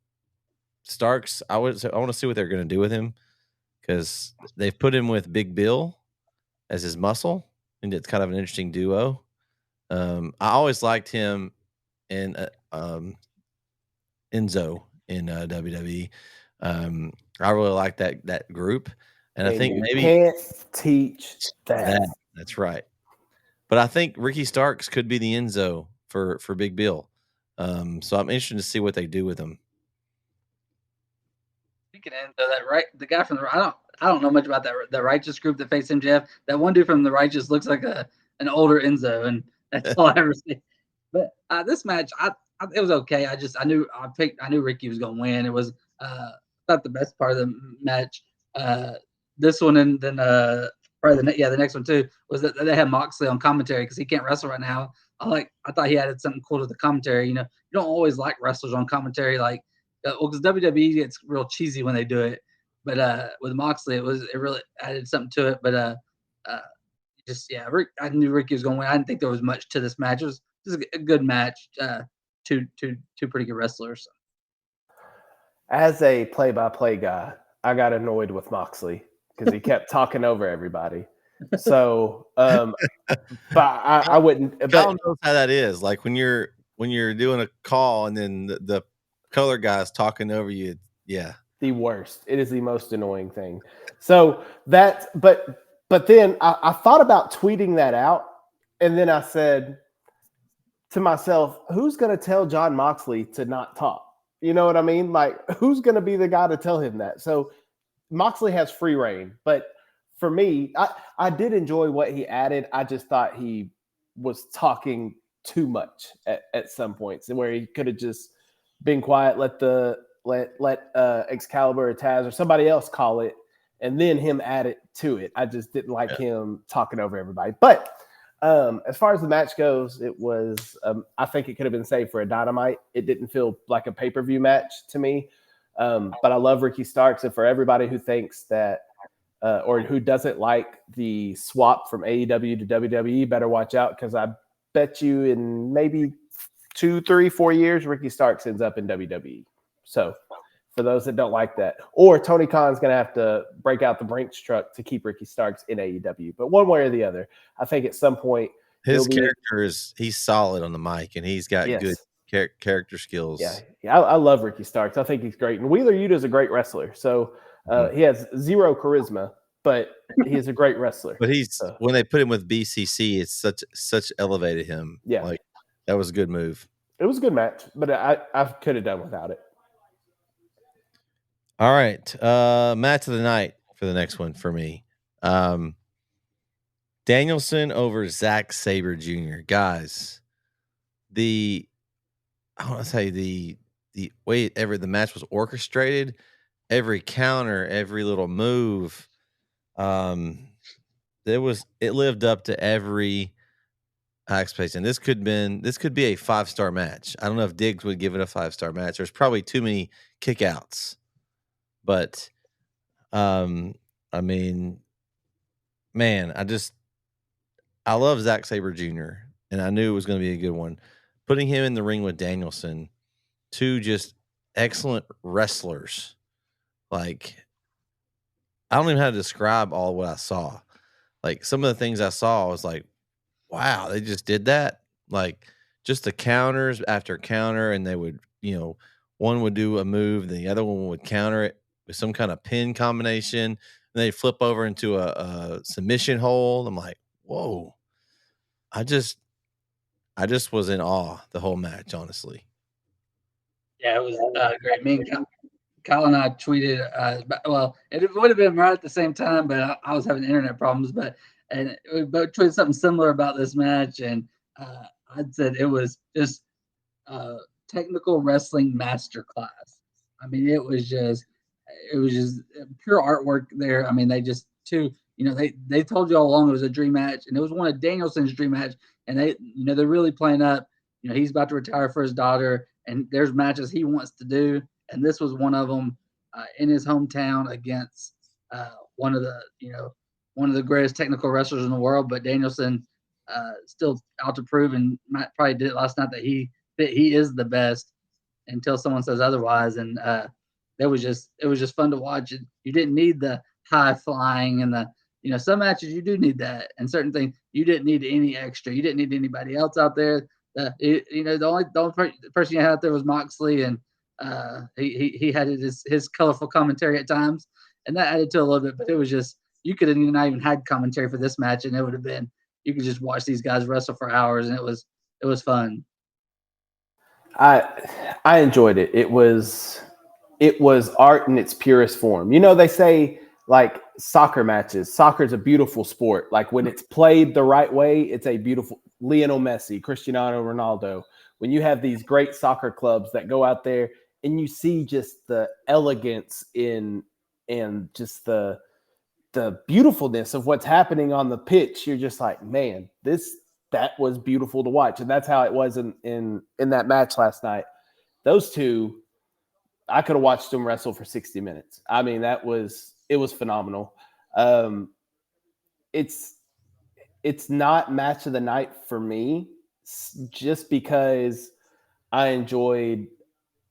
Starks, I want to see what they're going to do with him because they've put him with Big Bill as his muscle, and it's kind of an interesting duo. I always liked him in Enzo in WWE. I really like that group, and I think maybe can't teach that. That's right. But I think Ricky Starks could be the Enzo for Big Bill. So I'm interested to see what they do with him. Speaking of Enzo, the guy from I don't know much about that Righteous group that faced MJF. That one dude from the Righteous looks like an older Enzo, and that's all I ever see. But this match, it was okay. I knew Ricky was going to win. It was not the best part of the match. This one and then probably the next one too was that they had Moxley on commentary because he can't wrestle right now. I thought he added something cool to the commentary. You don't always like wrestlers on commentary, because WWE gets real cheesy when they do it. But with Moxley, it really added something to it. But I knew Ricky was going to win. I didn't think there was much to this match. It was just a good match. Two pretty good wrestlers. As a play-by-play guy, I got annoyed with Moxley because he kept talking over everybody. So, but I wouldn't. But Kyle knows how that is. Like when you're doing a call and then the color guy's talking over you. Yeah, the worst. It is the most annoying thing. So but then I thought about tweeting that out, and then I said to myself, "Who's going to tell John Moxley to not talk?" You know what I mean? Like, who's going to be the guy to tell him that? So Moxley has free reign, but for me, I did enjoy what he added. I just thought he was talking too much at some points, where he could have just been quiet, let Excalibur or Taz or somebody else call it, and then him add it to it. I just didn't like him talking over everybody. But as far as the match goes, it was I think it could have been saved for a Dynamite. It didn't feel like a pay-per-view match to me. But I love Ricky Starks, and for everybody who thinks that or who doesn't like the swap from AEW to WWE, better watch out, because I bet you in maybe 2, 3, 4 years, Ricky Starks ends up in WWE. So for those that don't like that, or Tony Khan's going to have to break out the Brinks truck to keep Ricky Starks in AEW. But one way or the other, I think at some point his character he's solid on the mic, and he's got good character skills. Yeah, I love Ricky Starks. I think he's great, and Wheeler Yuta is a great wrestler. So he has zero charisma, but he is a great wrestler. But when they put him with BCC, it's such elevated him. Yeah, like that was a good move. It was a good match, but I could have done without it. All right, match of the night for the next one for me. Danielson over Zack Sabre Jr. Guys, I want to say the way the match was orchestrated, every counter, every little move, it lived up to every expectation. This could be a 5-star match. I don't know if Diggs would give it a 5-star match. There's probably too many kickouts, but I mean, man, I love Zack Sabre Jr. and I knew it was going to be a good one. Putting him in the ring with Danielson, two just excellent wrestlers. Like, I don't even know how to describe all what I saw. Like, some of the things I saw, I was like, wow, they just did that. Like, just the counters after counter, and they would, one would do a move, and the other one would counter it with some kind of pin combination, and they flip over into a submission hold. I'm like, whoa. I just was in awe the whole match, honestly. Yeah, it was great. Me and Kyle and I tweeted. It would have been right at the same time, but I was having internet problems. And we both tweeted something similar about this match, and I said it was just technical wrestling masterclass. I mean, it was just pure artwork there. I mean, they just they told you all along it was a dream match, and it was one of Danielson's dream match, and they're really playing up. He's about to retire for his daughter, and there's matches he wants to do, and this was one of them in his hometown against one of the greatest technical wrestlers in the world. But Danielson still out to prove, and Matt probably did it last night, that he is the best until someone says otherwise. And it was just fun to watch. You didn't need the high flying and the some matches you do need that, and certain things you didn't need any extra. You didn't need anybody else out there. The only person you had out there was Moxley, and he had his colorful commentary at times, and that added to a little bit. But it was just, you could have not even had commentary for this match, and it would have been, you could just watch these guys wrestle for hours, and it was fun. I enjoyed it. It was art in its purest form. They say, like, soccer matches. Soccer's a beautiful sport. Like, when it's played the right way, it's a beautiful Lionel Messi, Cristiano Ronaldo. When you have these great soccer clubs that go out there and you see just the elegance and just the beautifulness of what's happening on the pitch, you're just like, man, that was beautiful to watch. And that's how it was in that match last night. Those two, I could have watched him wrestle for 60 minutes. I mean, it was phenomenal. It's not match of the night for me, just because I enjoyed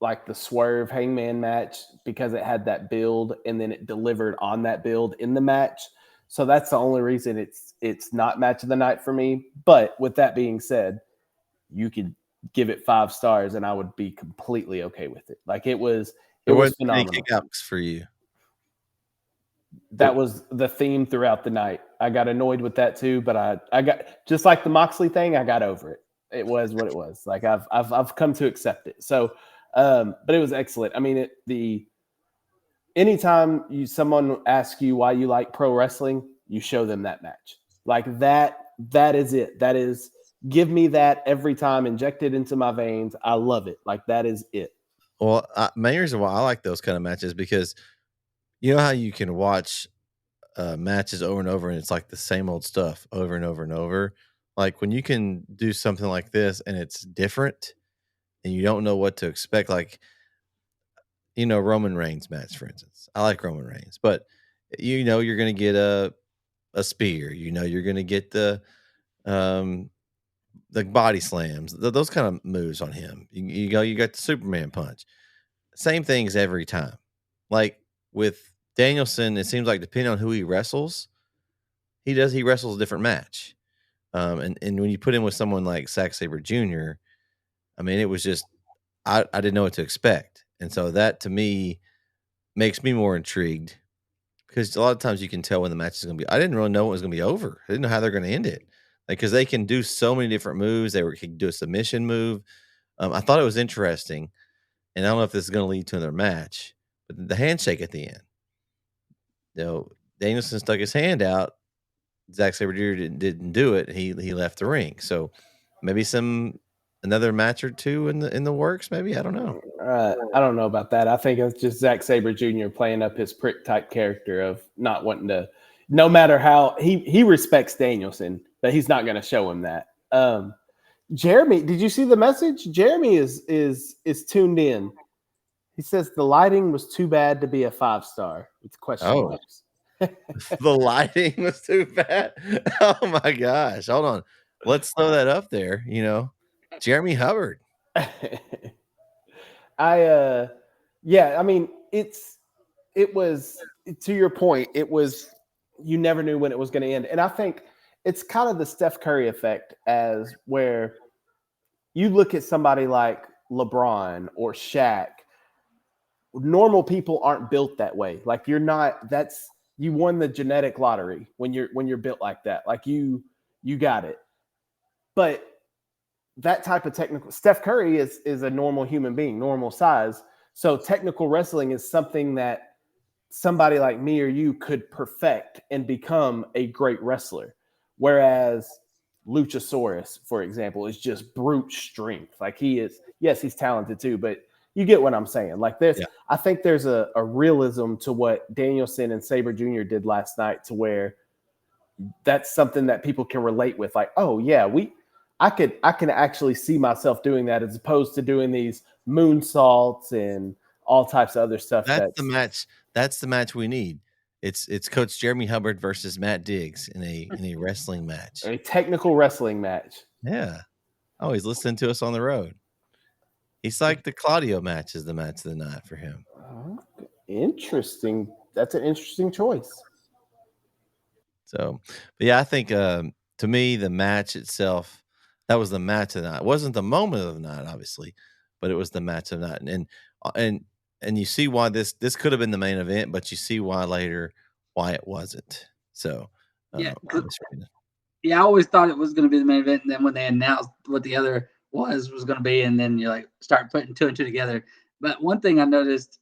like the Swerve Hangman match because it had that build and then it delivered on that build in the match. So that's the only reason it's not match of the night for me. But with that being said, you could give it 5 stars and I would be completely okay with it. Like it was phenomenal. Kickouts for you. That was the theme throughout the night. I got annoyed with that too, but I got, just like the Moxley thing, I got over it. It was what it was. Like I've come to accept it. So, but it was excellent. I mean, anytime someone asks you why you like pro wrestling, you show them that match. Like that is it. That is, give me that every time, inject it into my veins. I love it. Like that is it. Well, main reason why I like those kind of matches, because you know how you can watch matches over and over and it's like the same old stuff over and over and over. Like when you can do something like this and it's different and you don't know what to expect, like, you know, Roman Reigns match, for instance. I like Roman Reigns, but you know you're going to get a spear. You know you're going to get the body slams, those kind of moves on him. You got the Superman punch. Same things every time. Like with Danielson, it seems like depending on who he wrestles, he wrestles a different match. And when you put him with someone like Zack Sabre Jr., I mean, it was just, I didn't know what to expect. And so that to me makes me more intrigued, because a lot of times you can tell when the match is going to be, I didn't really know it was going to be over. I didn't know how they're going to end it. Like, cause they can do so many different moves. They could do a submission move. I thought it was interesting, and I don't know if this is going to lead to another match, but the handshake at the end, you know, Danielson stuck his hand out. Zack Sabre Jr. didn't do it. He left the ring. So maybe another match or two in the works. Maybe, I don't know. I don't know about that. I think it's just Zack Sabre Jr. playing up his prick type character of not wanting to. No matter how he respects Danielson, but he's not going to show him that. Jeremy, did you see the message? Jeremy is tuned in. He says the lighting was too bad to be a 5-star with question marks. The lighting was too bad. Oh my gosh. Hold on. Let's throw that up there. You know, Jeremy Hubbard. I mean, it was, to your point, it was, you never knew when it was going to end. And I think it's kind of the Steph Curry effect, as where you look at somebody like LeBron or Shaq. Normal people aren't built that way. Like you won the genetic lottery when you're built like that. Like you got it. But that type of technical, Steph Curry is a normal human being, normal size. So technical wrestling is something that somebody like me or you could perfect and become a great wrestler. Whereas Luchasaurus, for example, is just brute strength. Like he is, yes, he's talented too, but you get what I'm saying. Like this, yeah. I think there's a realism to what Danielson and Sabre Jr. did last night, to where that's something that people can relate with. Like, oh yeah, I can actually see myself doing that, as opposed to doing these moonsaults and all types of other stuff. That's the match. That's the match we need. It's Coach Jeremy Hubbard versus Matt Diggs in a wrestling match. A technical wrestling match. Yeah. Oh, he's listening to us on the road. He's like the Claudio match is the match of the night for him. Interesting. That's an interesting choice. So, but yeah, I think to me, the match itself, that was the match of the night. It wasn't the moment of the night, obviously, but it was the match of the night. And you see why this could have been the main event, but you see why later why it wasn't. So, I always thought it was going to be the main event, and then when they announced what the other was going to be, and then you like start putting 2 and 2 together. But one thing I noticed,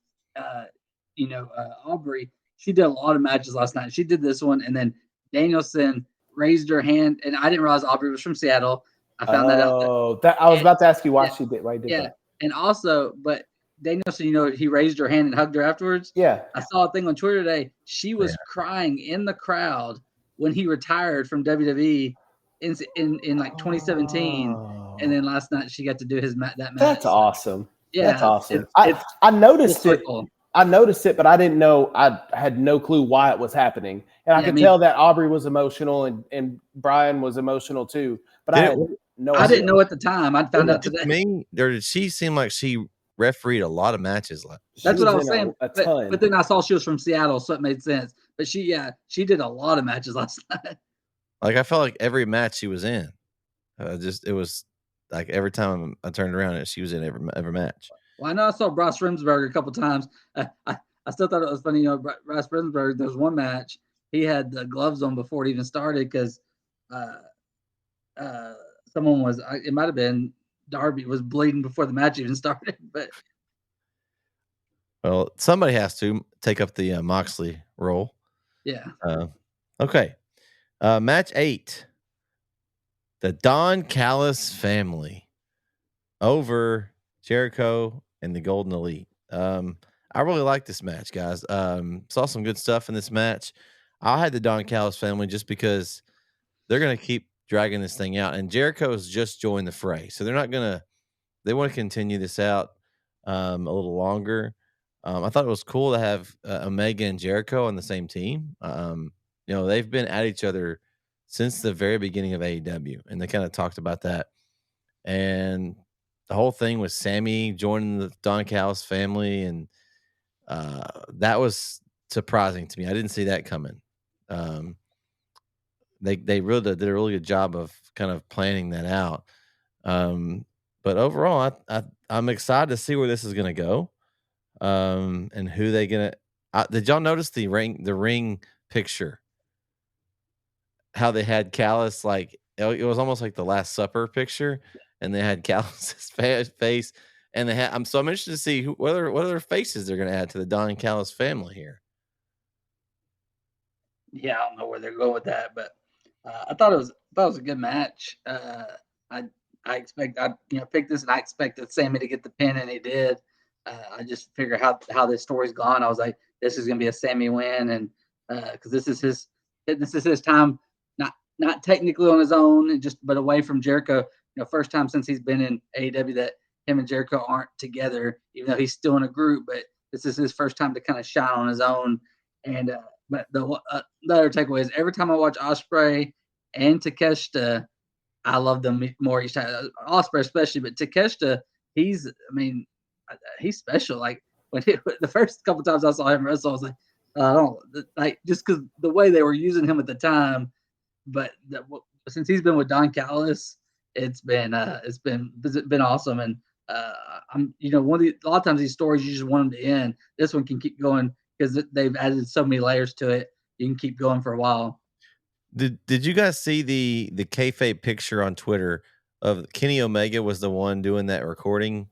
Aubrey, she did a lot of matches last night. She did this one, and then Danielson raised her hand, and I didn't realize Aubrey was from Seattle. I found that out. I was about to ask you why she did. Why did that? And also, but Danielson, he raised her hand and hugged her afterwards. Yeah, I saw a thing on Twitter today. She was crying in the crowd when he retired from WWE in like 2017, and then last night she got to do that match. That's awesome. Yeah, That's awesome. It's I noticed full it. circle. I noticed it, but I didn't know. I had no clue why it was happening, and I Yeah, could me- tell that Aubrey was emotional and Brian was emotional too. But I Did had it, no I idea. didn't know at the time. I found was it out just today. me, or did she seem like she refereed a lot of matches? Like, She That's what I was in saying. a But ton. then I saw she was from Seattle, so it made sense. But she did a lot of matches last night. I felt like every match she was in, it was like every time I turned around, she was in every match. Well, I know I saw Bryce Remsburg a couple times. I still thought it was funny. Bryce Remsburg, there was one match, he had the gloves on before it even started because uh, someone was, it might have been Darby, was bleeding before the match even started. But Well, somebody has to take up the Moxley role. yeah. Okay. Match 8. The Don Callis family over Jericho and the Golden Elite. I really like this match, guys. Saw some good stuff in this match. I had the Don Callis family just because they're going to keep dragging this thing out, and Jericho's just joined the fray, so they're not going to. They want to continue this out a little longer. I thought it was cool to have Omega and Jericho on the same team. They've been at each other since the very beginning of AEW, and they kind of talked about that. And the whole thing with Sammy joining the Don Callis family, and that was surprising to me. I didn't see that coming. They really did a really good job of kind of planning that out. But overall, I'm excited to see where this is going to go, and who they gonna. Did y'all notice the ring picture? How they had Callis, like it was almost like the Last Supper picture, and they had Callis's face, and they had. I'm interested to see what other faces they're going to add to the Don Callis family here. Yeah, I don't know where they're going with that, but I thought it was a good match. I picked this and I expected Sammy to get the pin and he did. I just figured how this story's gone. I was like, this is gonna be a Sammy win, and because this is his time, not technically on his own, but away from Jericho. First time since he's been in AEW that him and Jericho aren't together, even though he's still in a group. But this is his first time to kind of shine on his own, and but the other takeaway is every time I watch Ospreay and Takeshita, I love them more each time. Ospreay especially, but Takeshita, he's special. Like the first couple times I saw him wrestle, I was like, I don't like just because the way they were using him at the time. But since he's been with Don Callis, it's been awesome. And I'm a lot of times these stories you just want them to end. This one can keep going because they've added so many layers to it. You can keep going for a while. Did you guys see the kayfabe picture on Twitter of Kenny Omega was the one doing that recording?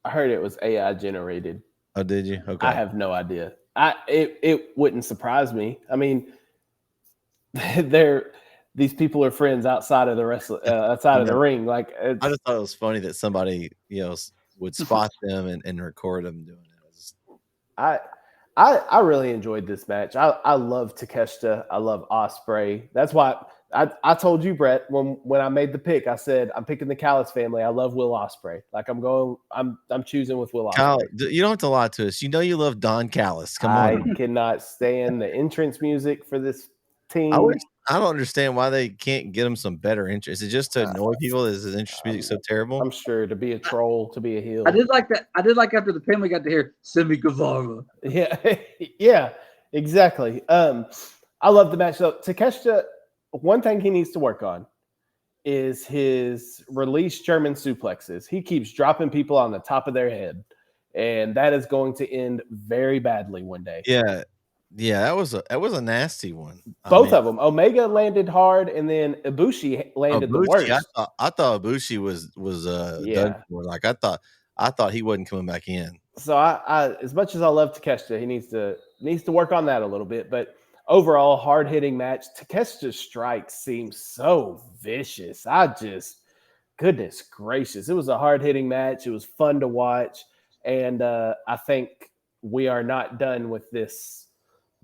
I heard it was AI generated. Oh, did you? Okay. I have no idea. It wouldn't surprise me. I mean, these people are friends outside of the outside of the ring. Like I just thought it was funny that somebody would spot them and record them doing it. I really enjoyed this match. I love Takeshita. I love Ospreay. That's why I told you, Brett, when I made the pick, I said I'm picking the Callis family. I love Will Ospreay. Like I'm choosing with Will Ospreay. Kyle, you don't have to lie to us. You know you love Don Callis. Come on. I cannot stand the entrance music for this team. I don't understand why they can't get him some better interest. Is it just to annoy people? Is his interest music so terrible? I'm sure to be a troll, to be a heel. I did like that. I did like after the pin we got to hear Sammy Guevara. Yeah, yeah, exactly. I love the match. So Takeshita, one thing he needs to work on is his release German suplexes. He keeps dropping people on the top of their head, and that is going to end very badly one day. Yeah, that was a nasty one. Both of them. Omega landed hard, and then Ibushi landed the worst. I thought Ibushi was done for. Like I thought he wasn't coming back in. So I as much as I love Takeshita, he needs to work on that a little bit. But overall, hard hitting match. Takeshita's strike seems so vicious. Goodness gracious, it was a hard hitting match. It was fun to watch, and I think we are not done with this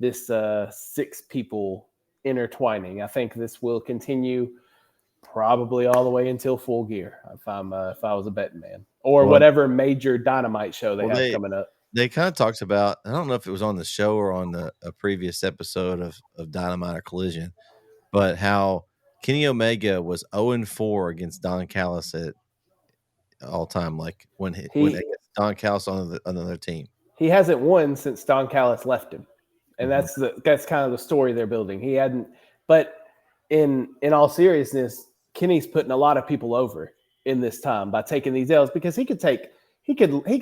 6 people intertwining. I think this will continue probably all the way until Full Gear. If I was a betting man. or whatever major Dynamite show they have coming up. They kind of talked about, I don't know if it was on the show or on a previous episode of Dynamite or Collision, but how Kenny Omega was 0-4 against Don Callis at all time, like when Don Callis on another team. He hasn't won since Don Callis left him, and that's kind of the story they're building. He hadn't, but in all seriousness, Kenny's putting a lot of people over in this time by taking these L's, because he could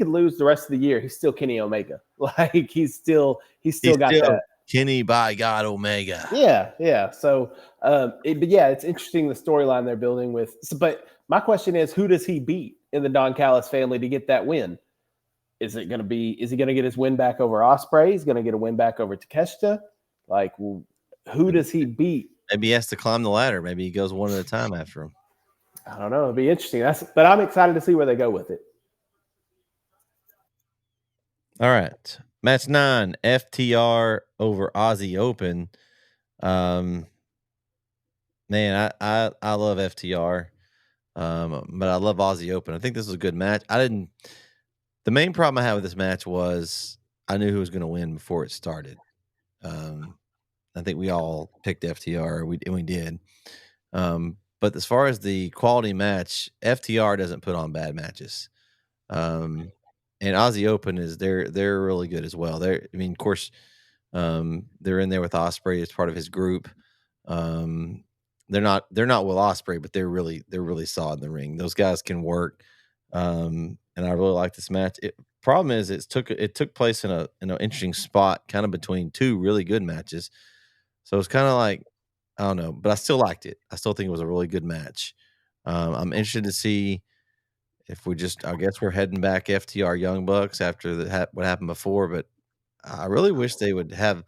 lose the rest of the year. He's still Kenny Omega. Like he's still got that Kenny by God Omega. Yeah. So, but it's interesting the storyline they're building with. But my question is, who does he beat in the Don Callis family to get that win? Is he going to get his win back over Ospreay? He's going to get a win back over Takeshita? Like, who does he beat? Maybe he has to climb the ladder. Maybe he goes one at a time after him. I don't know. It'd be interesting. But I'm excited to see where they go with it. All right. Match 9, FTR over Aussie Open. Man, I love FTR. But I love Aussie Open. I think this was a good match. The main problem I had with this match was I knew who was going to win before it started. I think we all picked FTR. We did. But as far as the quality match, FTR doesn't put on bad matches. And Aussie Open they're really good as well. Of course, they're in there with Ospreay as part of his group. They're not Will Ospreay, but they're really solid in the ring. Those guys can work. And I really like this match. Problem is it took place in an interesting spot, kind of between two really good matches. So it's kind of like, I don't know, but I still liked it. I still think it was a really good match. I'm interested to see if I guess we're heading back FTR Young Bucks after what happened before, but I really wish they would have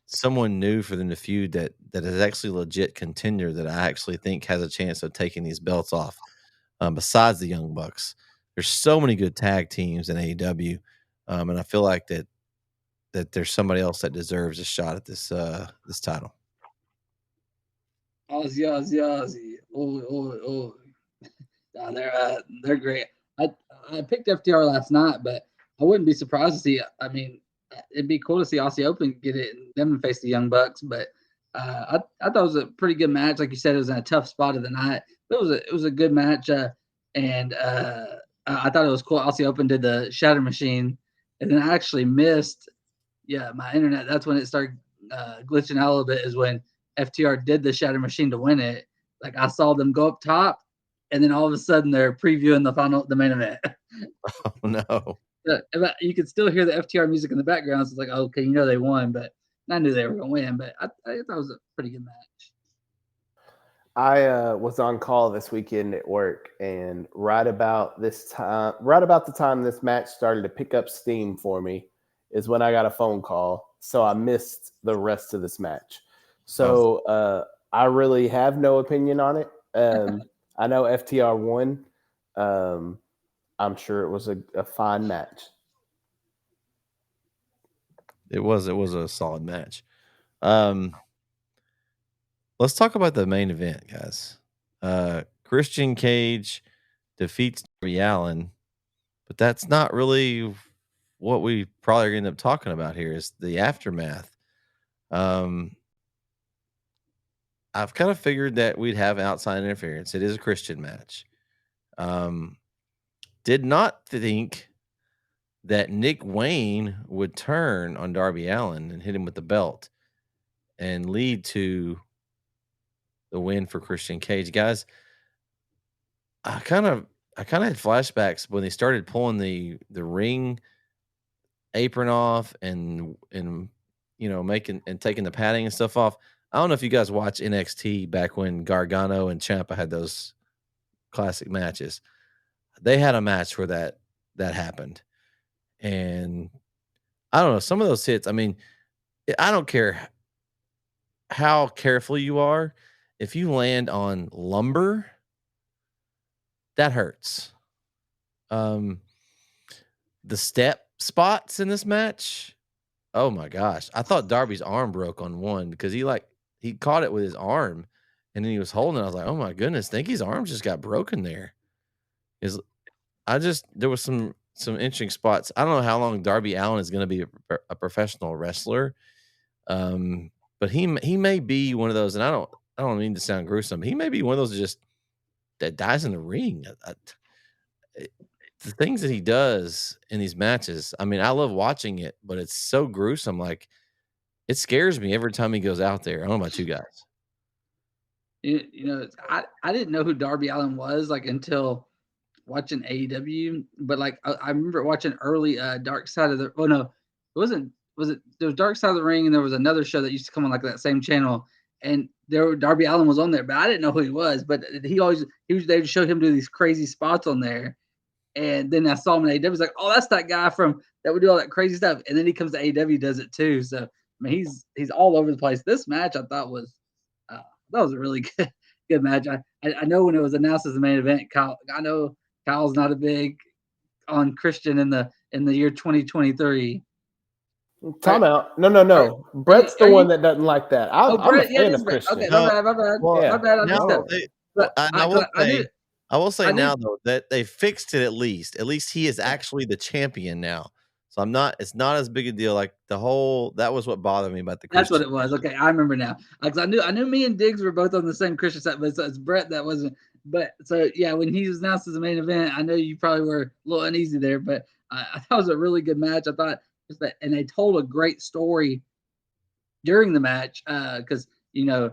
someone new for them to feud that is actually legit contender that I actually think has a chance of taking these belts off. Besides the Young Bucks, there's so many good tag teams in AEW, and I feel like that there's somebody else that deserves a shot at this title. Aussie. Oh. They're great. I picked FTR last night, but I wouldn't be surprised to see. I mean, it'd be cool to see Aussie Open get it and them face the Young Bucks. But I thought it was a pretty good match. Like you said, it was in a tough spot of the night. But it was a good match, and I thought it was cool. Aussie Open did the Shatter Machine, and then I actually missed. Yeah, my internet. That's when it started glitching out a little bit. Is when FTR did the Shatter Machine to win it. Like I saw them go up top, and then all of a sudden they're previewing the main event. Oh no! You could still hear the FTR music in the background. So it's like, okay, they won, but I knew they were going to win. But I thought it was a pretty good match. I was on call this weekend at work, and right about the time this match started to pick up steam for me is when I got a phone call. So I missed the rest of this match. So I really have no opinion on it. I know FTR won. I'm sure it was a fine match. It was a solid match. Let's talk about the main event, guys. Christian Cage defeats Darby Allin, but that's not really what we probably are going to end up talking about here. Is the aftermath. I've kind of figured that we'd have outside interference. It is a Christian match. Did not think that Nick Wayne would turn on Darby Allin and hit him with the belt and lead to the win for Christian Cage. Guys, I kind of had flashbacks when they started pulling the ring apron off and making and taking the padding and stuff off. I don't know if you guys watch NXT back when Gargano and Ciampa had those classic matches. They had a match where that happened. And I don't know, some of those hits, I mean, I don't care how careful you are. If you land on lumber, that hurts. The step spots in this match, oh my gosh. I thought Darby's arm broke on one because he caught it with his arm and then he was holding it. I was like, oh my goodness, I think his arm just got broken there. there was some interesting spots. I don't know how long Darby Allin is going to be a professional wrestler, but he may be one of those, and I don't mean to sound gruesome. He may be one of those just that dies in the ring. The things that he does in these matches, I mean, I love watching it, but it's so gruesome. Like, it scares me every time he goes out there. I don't know about you guys. I didn't know who Darby Allin was like until watching AEW, but like I remember watching early Dark Side of the. Oh no, it wasn't. Was it? There was Dark Side of the Ring, and there was another show that used to come on like that same channel, and Darby Allin was on there, but I didn't know who he was. But they would show him do these crazy spots on there, and then I saw him in AEW. I was like, oh, that's that guy from that would do all that crazy stuff, and then he comes to AEW, does it too. So I mean, he's all over the place. This match I thought was that was a really good match. I know when it was announced as the main event, I know Kyle's not a big on Christian in the year 2023. Time out. No. Brett's the one that doesn't like that. I'm a fan of Christian. Okay, my bad. Well, my bad. I missed that. I will say now though that they fixed it at least. At least he is actually the champion now. So it's not as big a deal. Like that was what bothered me about the Christian. That's what it was. Okay, I remember now. Because I knew me and Diggs were both on the same Christian side, but it's Brett that wasn't. But so yeah, when he was announced as the main event, I know you probably were a little uneasy there, but I thought it was a really good match. I thought just that, and they told a great story during the match because the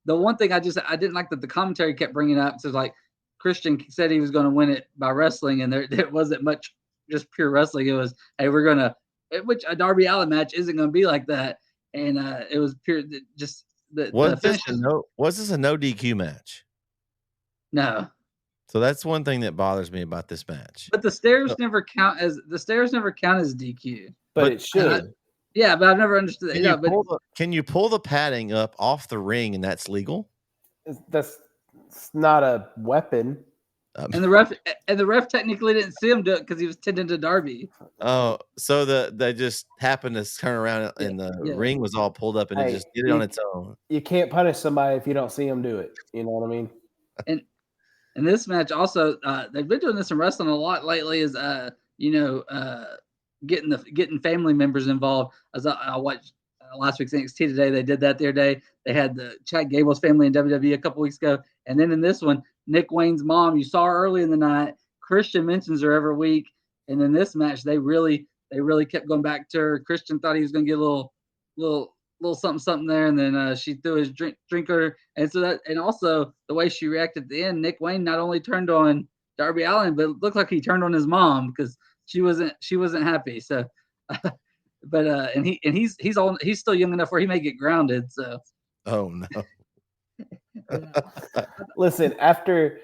one thing I didn't like that the commentary kept bringing up. So like Christian said he was going to win it by wrestling, and there wasn't much just pure wrestling. It was, hey, we're gonna, which a Darby Allin match isn't going to be like that, and it was pure just was this a no DQ match? No. So that's one thing that bothers me about this match. But the stairs never count as DQ. But it should. Yeah, but I've never understood that. Can you pull the padding up off the ring and that's legal? That's not a weapon. And the ref technically didn't see him do it because he was tending to Darby. Oh, so they just happened to turn around and the ring was all pulled up and it just did it on its own. You can't punish somebody if you don't see them do it. You know what I mean? And this match also, they've been doing this in wrestling a lot lately. Is getting family members involved. As I watched last week's NXT today, they did that the other day. They had the Chad Gable's family in WWE a couple weeks ago, and then in this one, Nick Wayne's mom. You saw her early in the night. Christian mentions her every week, and in this match, they really kept going back to her. Christian thought he was going to get a little something there, and then she threw his drinker, and so that, and also the way she reacted at the end, Nick Wayne not only turned on Darby Allin, but it looked like he turned on his mom because she wasn't happy. So, but and he's still young enough where he may get grounded. So, oh no. Listen, after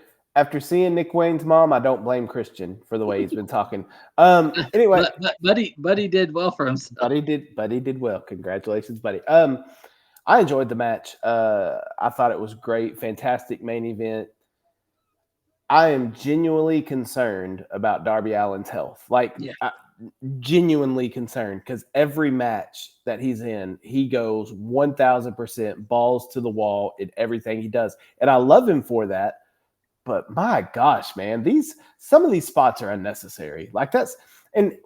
seeing Nick Wayne's mom, I don't blame Christian for the way he's been talking. Anyway, Buddy did well for himself. Buddy did well. Congratulations, Buddy. I enjoyed the match. I thought it was great. Fantastic main event. I am genuinely concerned about Darby Allin's health. Genuinely concerned because every match that he's in, he goes 1,000% balls to the wall in everything he does. And I love him for that. But my gosh, man, some of these spots are unnecessary. And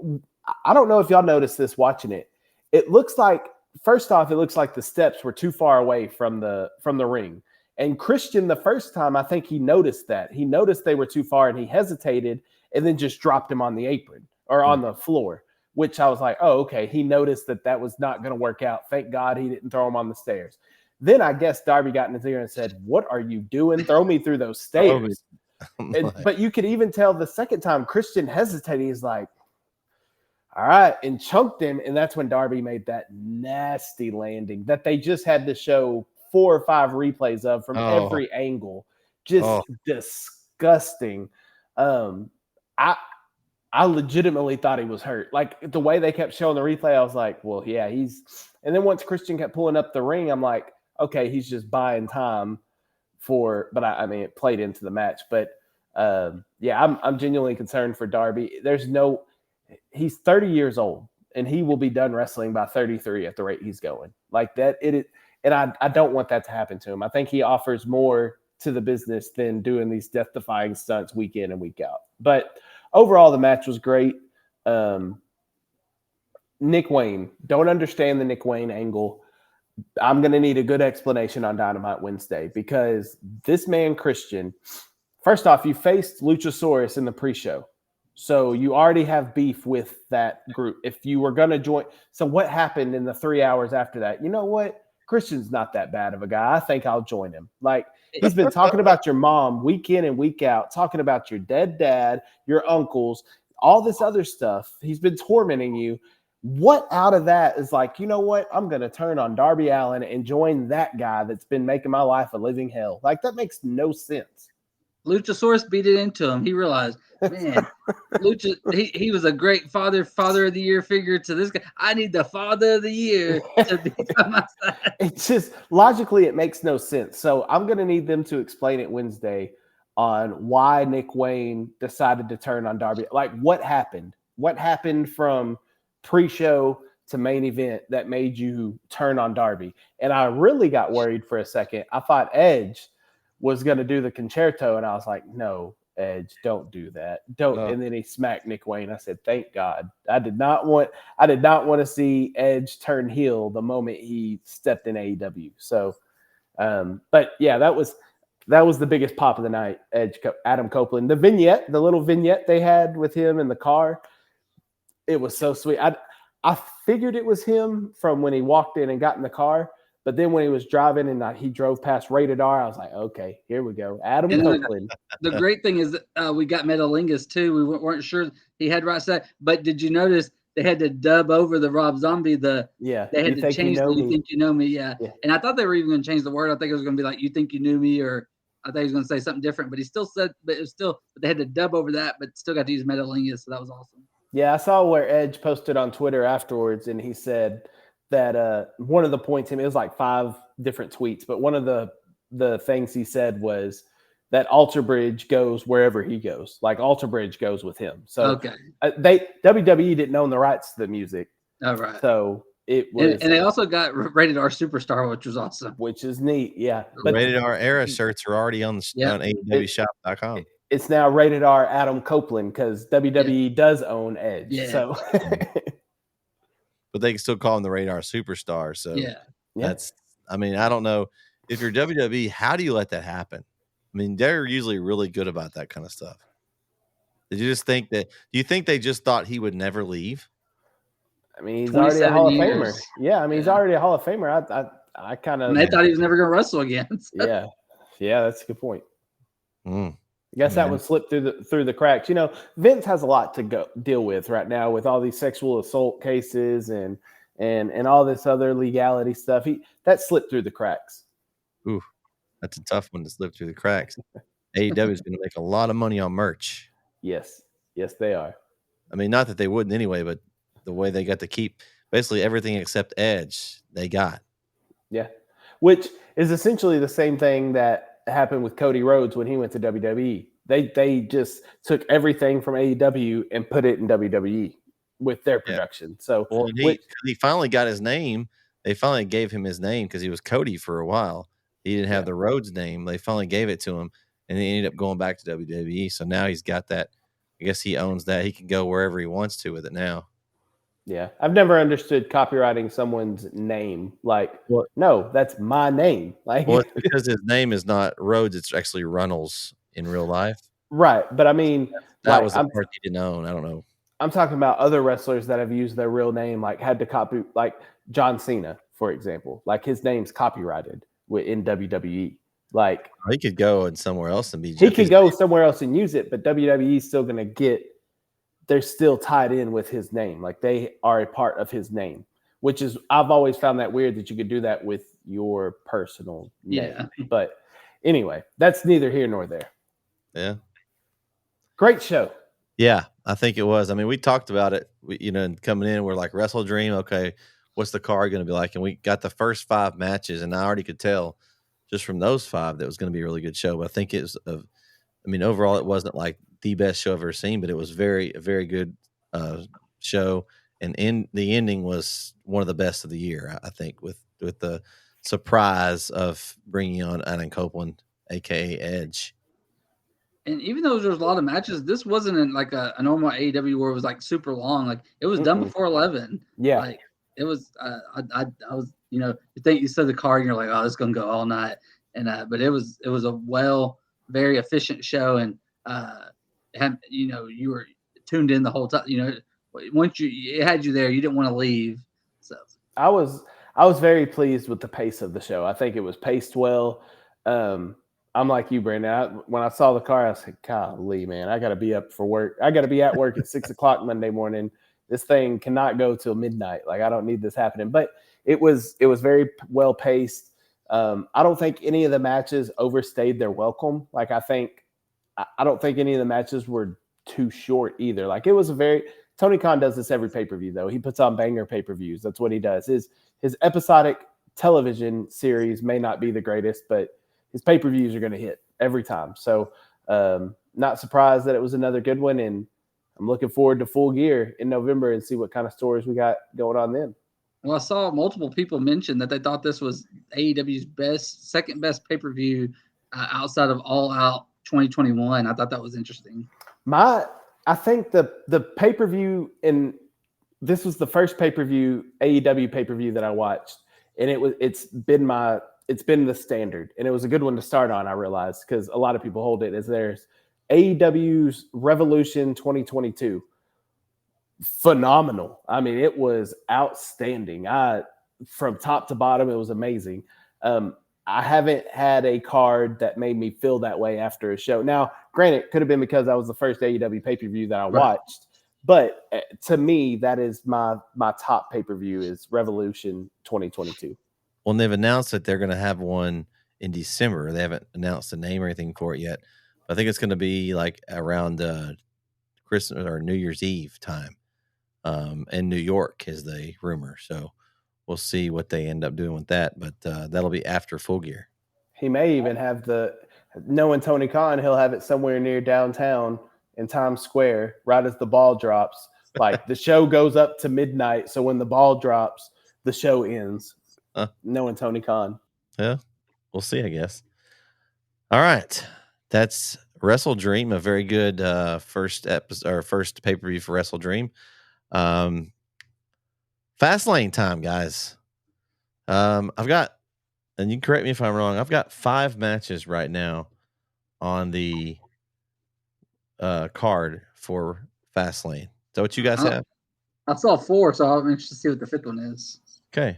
I don't know if y'all noticed this watching it. It looks like, first off, the steps were too far away from the ring. And Christian, the first time, I think he noticed that. He noticed they were too far and he hesitated and then just dropped him on the apron or on the floor, which I was like, oh, okay. He noticed that was not going to work out. Thank God he didn't throw him on the stairs. Then I guess Darby got in his ear and said, what are you doing? Throw me through those stairs. But you could even tell the second time Christian hesitated. He's like, all right, and chunked him. And that's when Darby made that nasty landing that they just had to show 4 or 5 replays of from every angle. Just disgusting. I legitimately thought he was hurt. Like the way they kept showing the replay, I was like, well, yeah, and then once Christian kept pulling up the ring, I'm like, okay, he's just buying time but I mean, it played into the match, but I'm genuinely concerned for Darby. He's 30 years old and he will be done wrestling by 33 at the rate he's going like that. And I don't want that to happen to him. I think he offers more to the business than doing these death-defying stunts week in and week out. But overall, the match was great. Nick Wayne, don't understand the Nick Wayne angle. I'm going to need a good explanation on Dynamite Wednesday because this man, Christian, first off, you faced Luchasaurus in the pre-show. So you already have beef with that group. If you were going to join. So what happened in the 3 hours after that? You know what? Christian's not that bad of a guy. I think I'll join him. Like, he's been talking about your mom week in and week out, talking about your dead dad, your uncles, all this other stuff. He's been tormenting you. What out of that is like, you know what? I'm going to turn on Darby Allin and join that guy that's been making my life a living hell. Like, that makes no sense. Luchasaurus beat it into him. He realized, man, Lucha, he was a great father of the year figure to this guy. I need the father of the year to be by my side. It's just logically, it makes no sense. So I'm going to need them to explain it Wednesday on why Nick Wayne decided to turn on Darby. Like, what happened? What happened from pre-show to main event that made you turn on Darby? And I really got worried for a second. I thought Edge was going to do the concerto, and I was like, no, Edge, don't do that. Don't. No. And then he smacked Nick Wayne. I said, thank God. I did not want to see Edge turn heel the moment he stepped in AEW. So, but yeah, that was the biggest pop of the night. Edge, Adam Copeland, the little vignette they had with him in the car, it was so sweet. I figured it was him from when he walked in and got in the car. But then when he was driving and he drove past Rated R, I was like, okay, here we go. Adam Copeland. The great thing is that we got Metalingus too. We weren't sure he had right side. But did you notice they had to dub over the Rob Zombie? They had to change the "You Think You Know Me." Yeah. And I thought they were even going to change the word. I think it was going to be like "You Think You Knew Me," or I thought he was going to say something different. But he still said, but they had to dub over that, but still got to use Metalingus. So that was awesome. Yeah, I saw where Edge posted on Twitter afterwards, and he said that one of the points, it was like 5 different tweets, but one of the things he said was that Alter Bridge goes wherever he goes. Like, Alter Bridge goes with him. So WWE didn't own the rights to the music. Oh, right. So it was, and they also got Rated R Superstar, which was awesome. Which is neat, yeah. But Rated R era shirts are already on AEWshop.com. It's now Rated R Adam Copeland because WWE does own Edge. Yeah. So. But they can still call him the Radar Superstar. So that's, I mean, I don't know if you're WWE, how do you let that happen? I mean, they're usually really good about that kind of stuff. Did you just think that? Do you think they just thought he would never leave? I mean, he's already a Hall of Famer. Yeah, I mean, he's already a Hall of Famer. I kind of. And they thought he was never going to wrestle again. So. Yeah, that's a good point. I guess that one slipped through the cracks. You know, Vince has a lot to deal with right now with all these sexual assault cases and all this other legality stuff. That slipped through the cracks. Ooh, that's a tough one to slip through the cracks. AEW is going to make a lot of money on merch. Yes, they are. I mean, not that they wouldn't anyway, but the way they got to keep basically everything except Edge, they got. Yeah, which is essentially the same thing that happened with Cody Rhodes when he went to WWE. They just took everything from AEW and put it in WWE with their production. So he finally got his name. They finally gave him his name because he was Cody for a while. He didn't have the Rhodes name. They finally gave it to him, and he ended up going back to WWE. So now he's got that. I guess he owns that. He can go wherever he wants to with it now. Yeah, I've never understood copywriting someone's name. Like, no, that's my name. Like, well, it's because his name is not Rhodes; it's actually Runnels in real life. Right, but I mean, that was the part he didn't own. I don't know. I'm talking about other wrestlers that have used their real name, like had to copy, like John Cena, for example. Like, his name's copyrighted in WWE. Like, he could go and somewhere else and be. He could go somewhere else and use it, but WWE is still going to get. They're still tied in with his name. Like, they are a part of his name, which is, I've always found that weird that you could do that with your personal name. But anyway, that's neither here nor there. Yeah. Great show. Yeah, I think it was. I mean, we talked about it, and coming in, we're like, WrestleDream, okay, what's the card going to be like? And we got the first 5 matches, and I already could tell just from those 5 that it was going to be a really good show. But I think it was, overall, it wasn't like the best show I've ever seen, but it was a very good show. And the ending was one of the best of the year, I think, with the surprise of bringing on Adam Copeland aka Edge. And even though there's a lot of matches, this wasn't in like a normal AEW where it was like super long. Like it was done before 11. Yeah. Like it was. I was. You think you said the card and you're like, oh, it's gonna go all night. And but it was a very efficient show, and you were tuned in the whole time. Once it had you there, you didn't want to leave. So I was very pleased with the pace of the show. I think it was paced well. I'm like you, Brandon. When I saw the car, I was like, golly, man, I got to be up for work. I got to be at work at 6 o'clock Monday morning. This thing cannot go till midnight. Like, I don't need this happening. But it was very well paced. I don't think any of the matches overstayed their welcome. Like, I don't think any of the matches were too short either. Like, it was Tony Khan does this every pay-per-view, though. He puts on banger pay-per-views. That's what he does. His episodic television series may not be the greatest, but his pay-per-views are going to hit every time. So not surprised that it was another good one, and I'm looking forward to Full Gear in November and see what kind of stories we got going on then. Well, I saw multiple people mention that they thought this was AEW's second best pay-per-view outside of All Out 2021. I thought that was interesting. I think the pay-per-view, and this was the first pay-per-view, AEW pay-per-view that I watched, and it's been the standard, and it was a good one to start on, I realized, because a lot of people hold it as theirs. AEW's Revolution 2022. Phenomenal. I mean, it was outstanding. From top to bottom, it was amazing. I haven't had a card that made me feel that way after a show. Now, granted, it could have been because I was the first AEW pay-per-view that I watched, but to me, that is my top pay-per-view is Revolution 2022. Well, and they've announced that they're going to have one in December. They haven't announced the name or anything for it yet. I think it's going to be like around Christmas or New Year's Eve time. In New York is the rumor. So we'll see what they end up doing with that. But that'll be after Full Gear. He may even have knowing Tony Khan, he'll have it somewhere near downtown in Times Square, right as the ball drops. Like the show goes up to midnight. So when the ball drops, the show ends. Knowing Tony Khan. Yeah, we'll see, I guess. All right. That's WrestleDream, a very good first episode or first pay-per-view for WrestleDream. Fastlane time, guys. I've got, and you can correct me if I'm wrong, I've got 5 matches right now on the card for Fastlane. Is that what you guys have? I saw 4, so I'm interested to see what the 5th one is. Okay.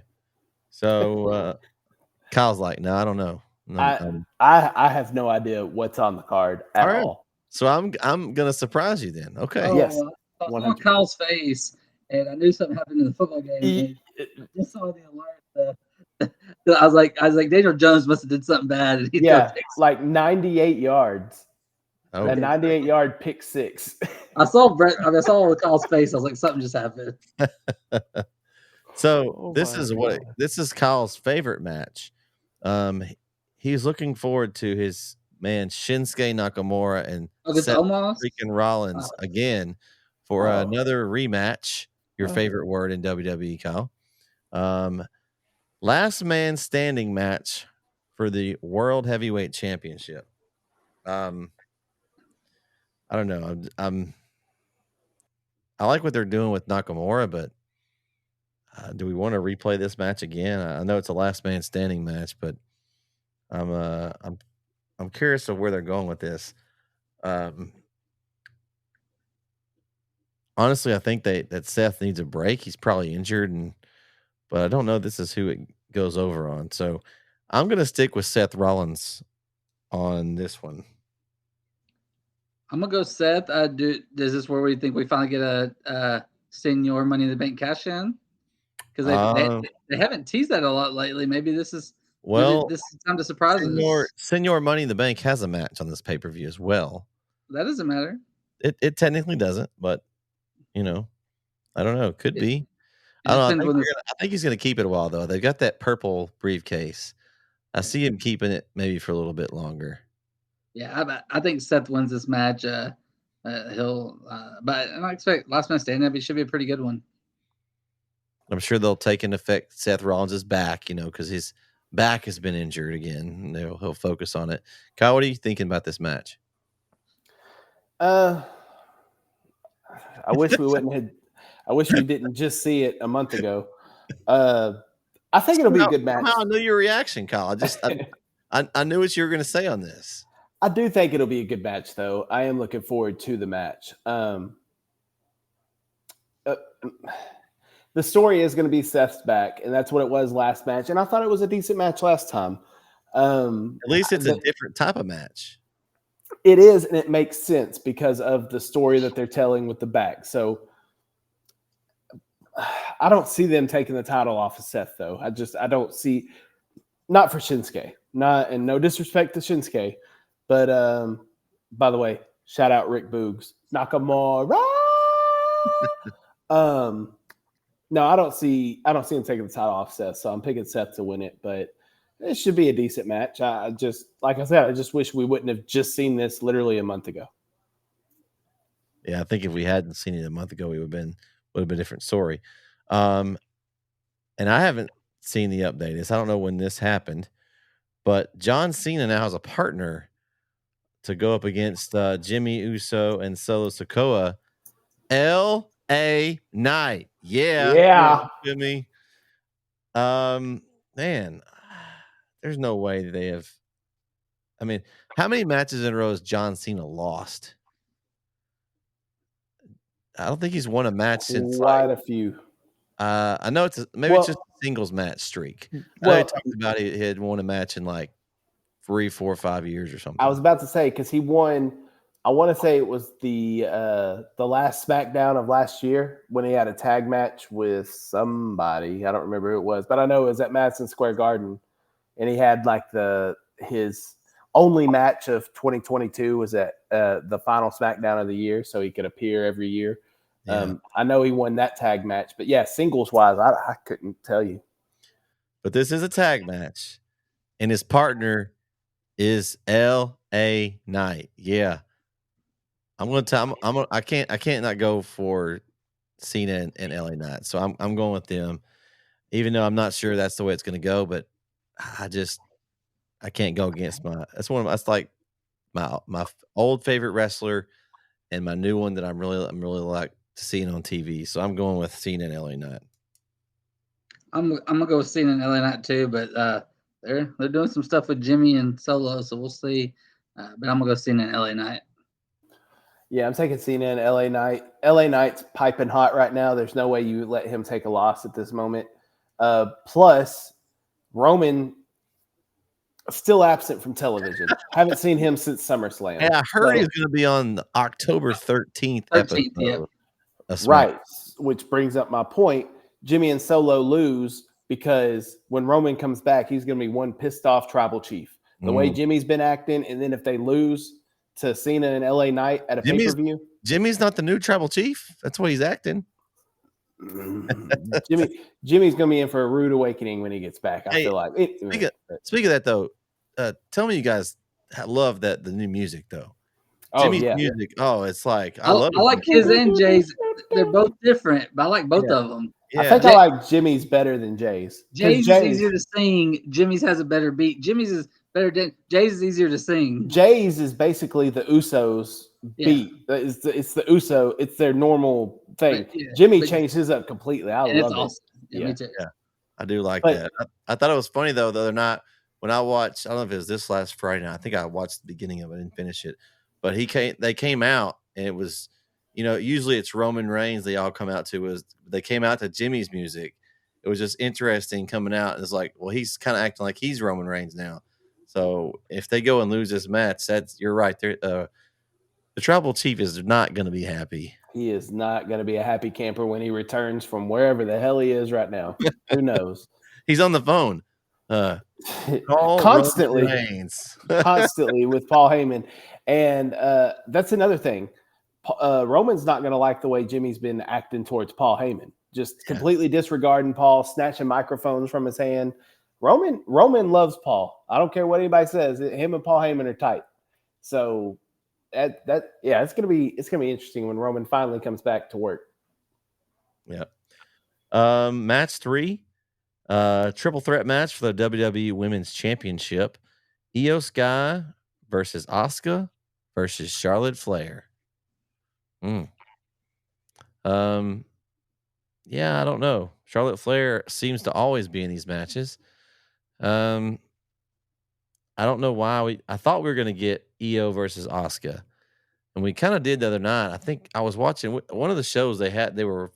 So Kyle's like, no, I don't know. I have no idea what's on the card at all. So I'm gonna surprise you then. Okay. Yes. I saw Kyle's face, and I knew something happened in the football game. And just saw the alert. I was like, Daniel Jones must have did something bad. And like 98 yards. Okay. A 98-yard pick six. I saw Kyle's face. I was like, something just happened. So this is Kyle's favorite match. He's looking forward to his man Shinsuke Nakamura and Seth freaking Rollins again for another rematch. Your favorite word in WWE, Kyle. Last man standing match for the World Heavyweight Championship. I don't know. I like what they're doing with Nakamura, but do we want to replay this match again? I know it's a last man standing match, but I'm curious of where they're going with this. Honestly, I think that Seth needs a break. He's probably injured, but I don't know this is who it goes over on. So I'm going to stick with Seth Rollins on this one. I'm gonna go Seth. Is this where we think we finally get a Senior Money in the Bank cash in? Because they haven't teased that a lot lately. Maybe this is this is time to surprise us. Senior Money in the Bank has a match on this pay-per-view as well. That doesn't matter. It technically doesn't, but I don't know. Could be. I don't know. I think he's going to keep it a while though. They've got that purple briefcase. I see him keeping it maybe for a little bit longer. Yeah, I think Seth wins this match. But I expect last man standing up. It should be a pretty good one. I'm sure they'll take into effect Seth Rollins is back, because he's back has been injured again. He'll focus on it. Kyle, what are you thinking about this match? I wish we wouldn't have. I wish we didn't just see it a month ago. I think it'll be a good match. Somehow I knew your reaction, Kyle. I knew what you were going to say on this. I do think it'll be a good match, though. I am looking forward to the match. The story is going to be Seth's back, and that's what it was last match. And I thought it was a decent match last time. At least it's a different type of match. It is, and it makes sense because of the story that they're telling with the back. So I don't see them taking the title off of Seth, though. I don't see, not for Shinsuke, and no disrespect to Shinsuke, but by the way, shout out Rick Boogs, Nakamura. No, I don't see him taking the title off Seth, so I'm picking Seth to win it, but it should be a decent match. I just wish we wouldn't have just seen this literally a month ago. Yeah, I think if we hadn't seen it a month ago, would have been a different story. And I haven't seen the update. I don't know when this happened, but John Cena now has a partner to go up against Jimmy Uso and Solo Sikoa. LA Knight. Yeah. Jimmy. Man, there's no way that they have. I mean, how many matches in a row has John Cena lost? I don't think he's won a match since quite a few. I know it's just a singles match streak. I know he talked about he had won a match in like 3, 4, 5 years or something. I was about to say because he won. I want to say it was the last SmackDown of last year when he had a tag match with somebody. I don't remember who it was, but I know it was at Madison Square Garden, and he had like his only match of 2022 was at the final SmackDown of the year, so he could appear every year. Yeah. I know he won that tag match, but yeah, singles wise, I couldn't tell you. But this is a tag match, and his partner is LA Knight. Yeah. I'm going to tell. I can't not go for Cena and LA Knight. So I'm going with them, even though I'm not sure that's the way it's going to go. But I can't go against that's like my old favorite wrestler and my new one that I'm really like seeing on TV. So I'm going with Cena and LA Knight. I'm gonna go with Cena and LA Knight too, but they're doing some stuff with Jimmy and Solo, so we'll see. But I'm gonna go Cena and LA Knight. Yeah, I'm taking Cena and LA Knight. LA Knight's piping hot right now. There's no way you would let him take a loss at this moment. Plus, Roman still absent from television. Haven't seen him since SummerSlam. Yeah, I heard he's going to be on the October 13th episode. Yeah. Right, which brings up my point. Jimmy and Solo lose because when Roman comes back, he's going to be one pissed off tribal chief. The way Jimmy's been acting, and then if they lose to Cena and LA Knight at a pay-per-view. Jimmy's not the new tribal chief. That's what he's acting. Jimmy's going to be in for a rude awakening when he gets back. I feel like. Speaking of that, though, tell me you guys love the new music, though. Jimmy's music. Oh, it's like I love it. I like his and Jay's. They're both different, but I like both of them. Yeah. I think I like Jimmy's better than Jay's. Jay's is easier to sing. Jimmy's has a better beat. Jimmy's is better than Jay's is easier to sing. Jay's is basically the Usos beat. It's the Uso. It's their normal thing. Jimmy changed his up completely. I love it. Awesome. Yeah, me too. Yeah, I do like that. I thought it was funny though. They're not. When I watched, I don't know if it was this last Friday night. I think I watched the beginning of it and finished it. But they came out and it was, usually it's Roman Reigns. They all come out to they came out to Jimmy's music. It was just interesting coming out. And it's like, well, he's kind of acting like he's Roman Reigns now. So if they go and lose this match, you're right. The tribal chief is not going to be happy. He is not going to be a happy camper when he returns from wherever the hell he is right now. Who knows? He's on the phone. Constantly with Paul Heyman. And that's another thing. Roman's not going to like the way Jimmy's been acting towards Paul Heyman. Just completely disregarding Paul, snatching microphones from his hand. Roman loves Paul. I don't care what anybody says. Him and Paul Heyman are tight. So it's gonna be interesting when Roman finally comes back to work. Yeah. Match 3. Triple threat match for the WWE Women's Championship. Io Sky versus Asuka versus Charlotte Flair. Yeah, I don't know. Charlotte Flair seems to always be in these matches. I don't know why I thought we were going to get Io versus Asuka, and we kind of did the other night. I think I was watching one of the shows they had. They were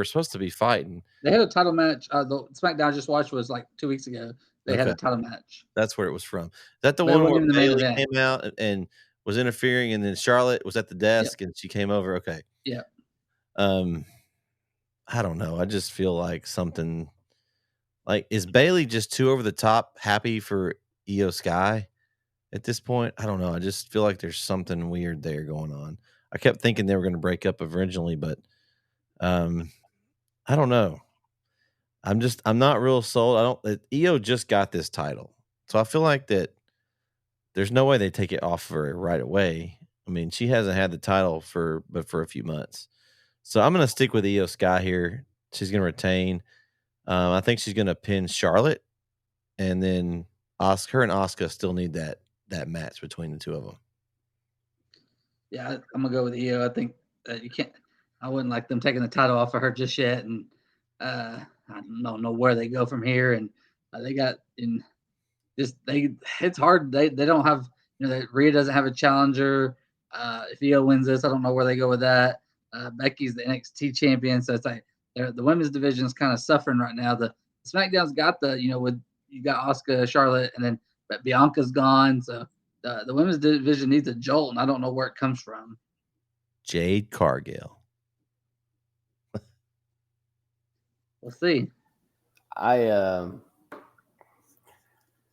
supposed to be fighting. They had a title match. The SmackDown I just watched was like 2 weeks ago. They had a title match. That's where it was from. Is that the one where Bayley came out and was interfering, and then Charlotte was at the desk and she came over? Okay. Yeah. I don't know. I just feel like something like, is Bayley just too over the top happy for Io Sky at this point? I don't know. I just feel like there's something weird there going on. I kept thinking they were going to break up originally, but I don't know. I'm not real sold. Io just got this title. So I feel like that there's no way they take it off of her right away. I mean, she hasn't had the title for a few months. So I'm going to stick with Io Sky here. She's going to retain. I think she's going to pin Charlotte, and then her and Asuka still need that match between the two of them. Yeah, I'm gonna go with Io. I think you can't. I wouldn't like them taking the title off of her just yet, and I don't know where they go from here. And they got in this. It's hard. They don't have. Rhea doesn't have a challenger. If Io wins this, I don't know where they go with that. Becky's the NXT champion, so it's like the women's division is kind of suffering right now. The SmackDown's got with you got Asuka, Charlotte, and then but Bianca's gone, so the women's division needs a jolt, and I don't know where it comes from. Jade Cargill. We'll see. I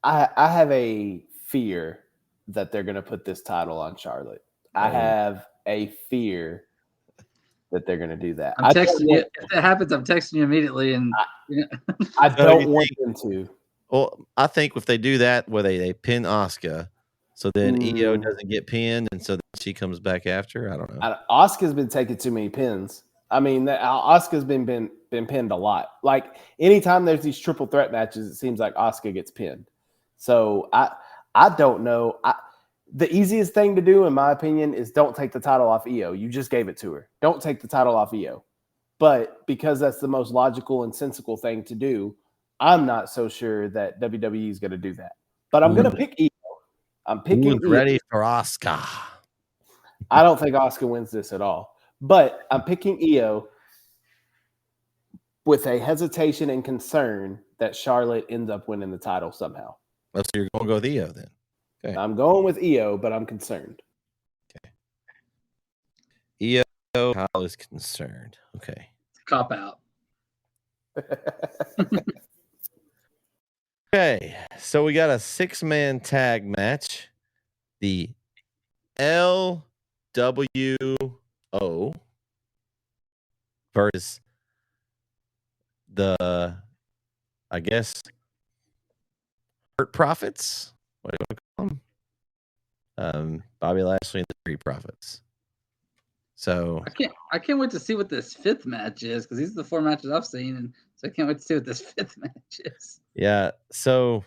have a fear that they're going to put this title on Charlotte. I have a fear that they're going to do that. I'm texting you. If that happens, I'm texting you immediately. And I don't want them to. Well, I think if they do that, where they pin Asuka, so then Io doesn't get pinned, and so then she comes back after. I don't know. Asuka's been taking too many pins. I mean, Asuka's been pinned a lot. Like anytime there's these triple threat matches, it seems like Asuka gets pinned. So I don't know. The easiest thing to do, in my opinion, is don't take the title off Io. You just gave it to her. Don't take the title off Io. But because that's the most logical and sensical thing to do, I'm not so sure that WWE is going to do that. But I'm going to pick Io. I'm picking Io. Ready for Asuka. I don't think Asuka wins this at all. But I'm picking Io with a hesitation and concern that Charlotte ends up winning the title somehow. So you're going to go with Io then? Okay. I'm going with Io, but I'm concerned. Okay. Io, Kyle is concerned. Okay. Cop out. Okay. So we got a 6-man tag match. The LWO versus the, I guess, Hurt Profits. What do you want to call them? Bobby Lashley and the Street Profits. So I can't wait to see what this 5th match is, because these are the 4 matches I've seen, and so I can't wait to see what this 5th match is. Yeah. So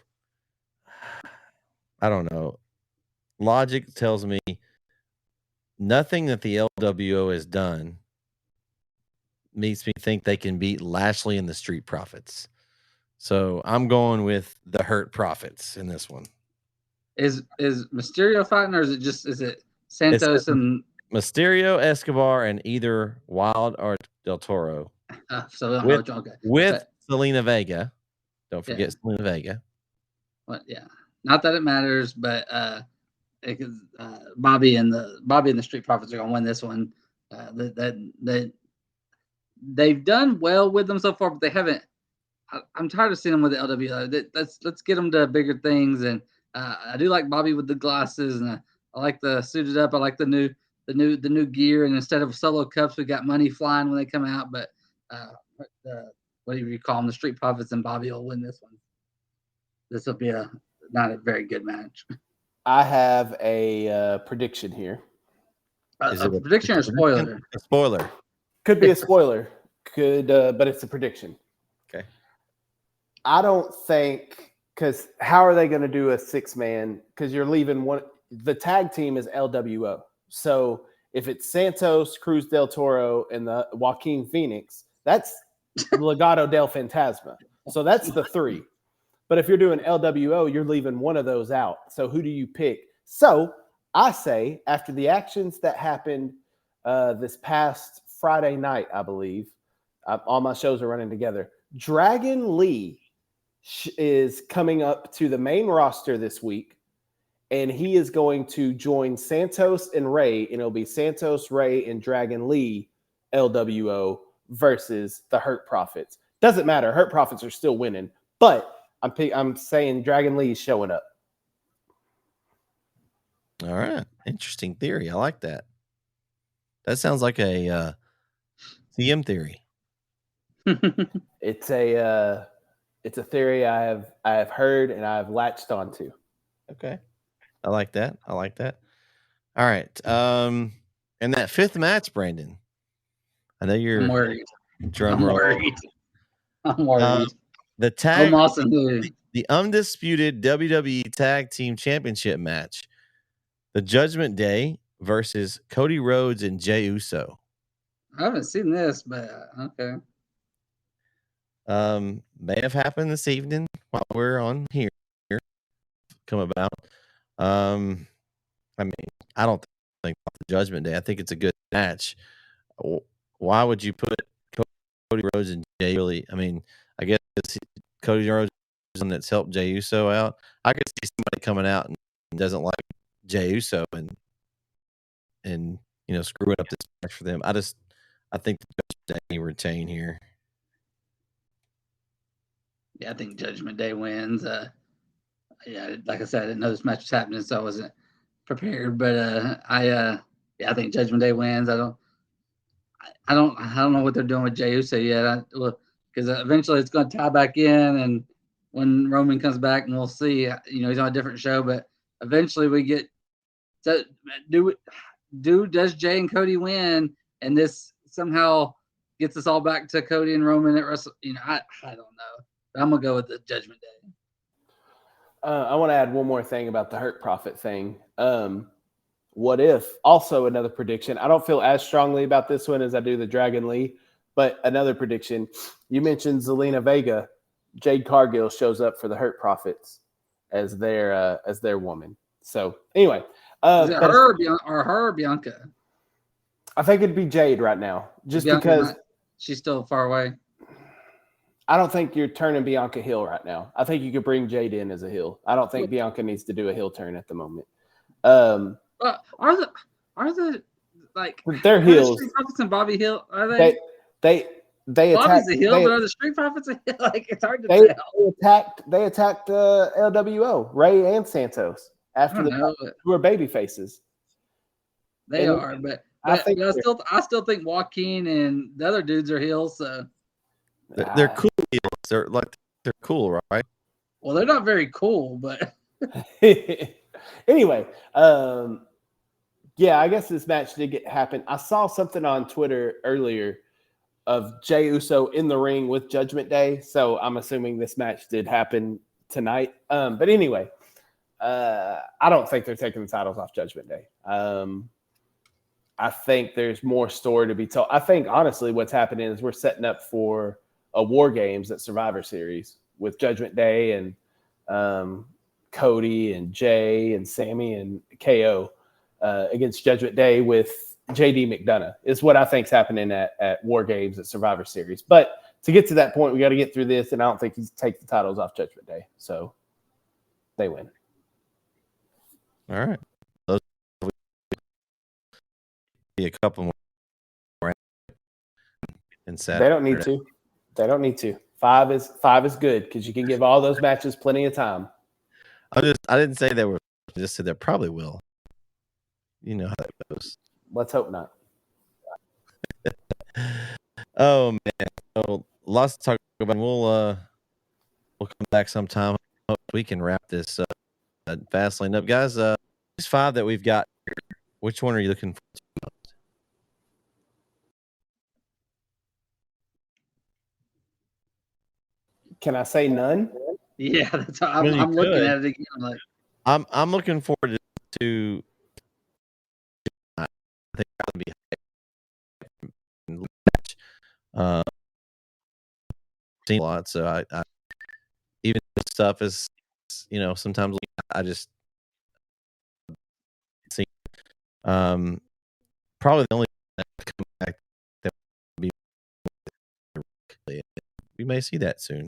I don't know. Logic tells me nothing that the LWO has done makes me think they can beat Lashley and the Street Profits. So I'm going with the Hurt Profits in this one. Is Mysterio fighting, or is it Santos and Mysterio, Escobar, and either Wild or Del Toro? With Selena Vega. Don't forget Selena Vega. Well, yeah, not that it matters, but Bobby and the Street Profits are gonna win this one. They've done well with them so far, but they haven't. I'm tired of seeing them with the LWO. Let's get them to bigger things, and I do like Bobby with the glasses, and I like the suited up. I like the new gear, and instead of solo cups, we got money flying when they come out. But whatever you call them, the Street Profits and Bobby will win this one. This will be not a very good match. I have a prediction here. Is it a prediction or a spoiler? A spoiler. Could be a spoiler. But it's a prediction. Okay. I don't think, because how are they going to do a 6-man? Because you're leaving one. The tag team is LWO. So if it's Santos, Cruz del Toro, and the Joaquin Phoenix, that's Legado del Fantasma. So that's the 3. But if you're doing LWO, you're leaving one of those out. So who do you pick? So I say, after the actions that happened this past Friday night, I believe, all my shows are running together. Dragon Lee is coming up to the main roster this week, and he is going to join Santos and Ray, and it'll be Santos, Ray, and Dragon Lee LWO versus the Hurt Profits. Doesn't matter. Hurt Profits are still winning, but I'm saying Dragon Lee is showing up. All right. Interesting theory. I like that. That sounds like a CM theory. It's a theory I have heard and I've latched onto. Okay. I like that. All right. And that 5th match, Brandon. I know you're I'm worried. drum roll. I'm worried. The tag, the undisputed WWE Tag Team Championship match. The Judgment Day versus Cody Rhodes and Jey Uso. I haven't seen this, but okay. May have happened this evening while we're on here. Come about. I mean, I don't think about the Judgment Day. I think it's a good match. Why would you put Cody Rhodes and Jey? Really? I mean, I guess Cody Rhodes is one that's helped Jey Uso out. I could see somebody coming out and doesn't like Jey Uso and screwing up this match for them. I think the Judgment Day retain here. Yeah, I think Judgment Day wins. Yeah, like I said, I didn't know this match was happening, so I wasn't prepared. But I think Judgment Day wins. I don't know what they're doing with Jey Uso yet. Because eventually it's going to tie back in, and when Roman comes back, and we'll see. He's on a different show, but eventually we get to does Jey and Cody win, and this somehow gets us all back to Cody and Roman at Wrestle. I don't know. But I'm gonna go with the Judgment Day. I want to add one more thing about the Hurt Profit thing. What if, also another prediction, I don't feel as strongly about this one as I do the Dragon Lee, but another prediction, you mentioned Zelina Vega. Jade Cargill shows up for the Hurt Profits as their woman. So anyway. Is it her or Bianca? I think it'd be Jade right now, just Bianca, because she's still far away. I don't think you're turning Bianca heel right now. I think you could bring Jade in as a heel. I don't think Bianca needs to do a heel turn at the moment. Are the like they're heels? Street Profits and Bobby Hill, are they? They Bobby's a heel, but are the Street Profits a heel? Like, it's hard to tell. They attacked LWO, Ray and Santos after who are baby faces. They are, but I still think Joaquin and the other dudes are heels. So they're cool heels. They're cool, right? Well, they're not very cool, but anyway, yeah, I guess this match did happen. I saw something on Twitter earlier of Jey Uso in the ring with Judgment Day, so I'm assuming this match did happen tonight. But anyway, I don't think they're taking the titles off Judgment Day. I think there's more story to be told. I think, honestly, what's happening is we're setting up for a War Games at Survivor Series with Judgment Day and Cody and Jay and Sammy and KO against Judgment Day with JD McDonough is what I think's happening at War Games at Survivor Series. But to get to that point, we got to get through this, and I don't think he's take the titles off Judgment Day. So they win. All right. Those will be a couple more. And they don't need to. They don't need to. Five is good because you can give all those matches plenty of time. I didn't say they were. I just said they probably will. You know how that goes. Let's hope not. Oh man, lots to talk about. We'll come back sometime. Hope we can wrap this Fastlane up, guys. These 5 that we've got here, which one are you looking for most? Can I say none? Yeah, that's how Well, you I'm looking could. at it again. I'm like, I'm looking forward to. I think that would be match. Seen a lot, so I even this stuff is, sometimes I just see. Probably the only comeback that would be, we may see that soon.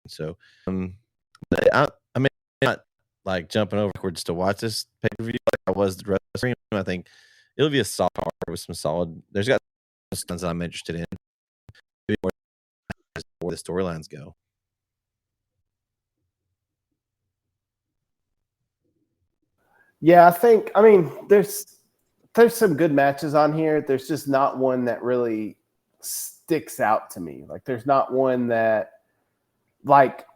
So, but I mean, not like jumping over backwards to watch this pay per view like I was the WrestleDream. I think it'll be a solid card with some solid. There's got stuff that I'm interested in. Where the storylines go. Yeah, I mean, there's some good matches on here. There's just not one that really sticks out to me. Like, there's not one that, like,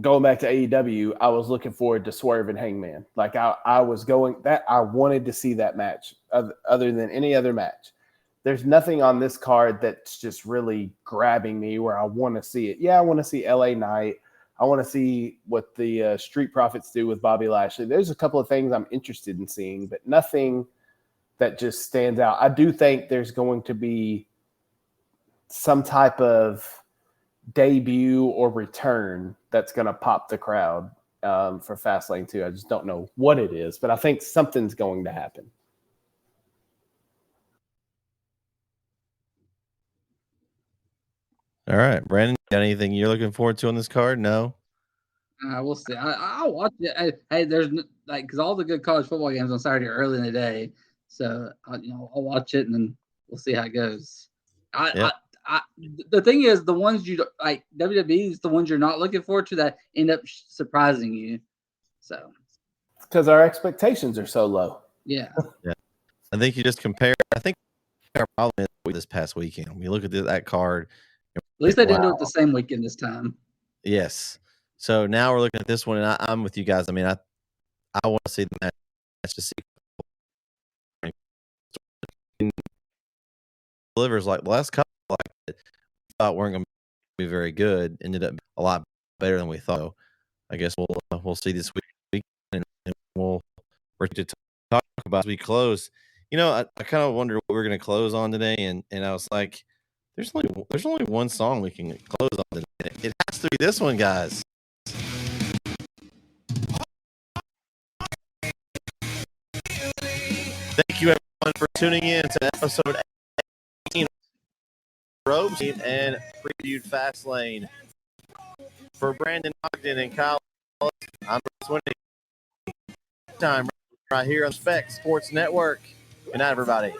going back to AEW, I was looking forward to Swerve and Hangman. Like, I wanted to see that match other than any other match. There's nothing on this card that's just really grabbing me where I want to see it. Yeah, I want to see LA Knight. I want to see what the Street Profits do with Bobby Lashley. There's a couple of things I'm interested in seeing, but nothing that just stands out. I do think there's going to be some type of debut or return that's going to pop the crowd for Fastlane 2. I just don't know what it is, but I think something's going to happen. All right, Brandon, got anything you're looking forward to on this card? No. we'll see. I'll watch it. Hey, there's like because all the good college football games on Saturday are early in the day, so I'll watch it and then we'll see how it goes. The thing is, the ones you like WWE is the ones you're not looking forward to that end up surprising you. So because our expectations are so low. Yeah. I think you just compare. I think our problem is this past weekend. We look at that card. At least they didn't do it the same weekend this time. Yes. So now we're looking at this one, and I'm with you guys. I mean, I want to see the match to see delivers like the last couple like thought weren't going to be very good. Ended up a lot better than we thought. So I guess we'll see this week, and we'll to talk about as we close. I kind of wondered what we're going to close on today, and I was like, there's only one song we can close on today. It has to be this one, guys. Thank you everyone for tuning in to episode 18 of Robes and previewed Fastlane. For Brandon Ogden and Kyle, I'm Bruce Winning. Time right here on Spec Sports Network. Good night, everybody.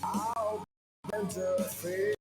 I'll interfere.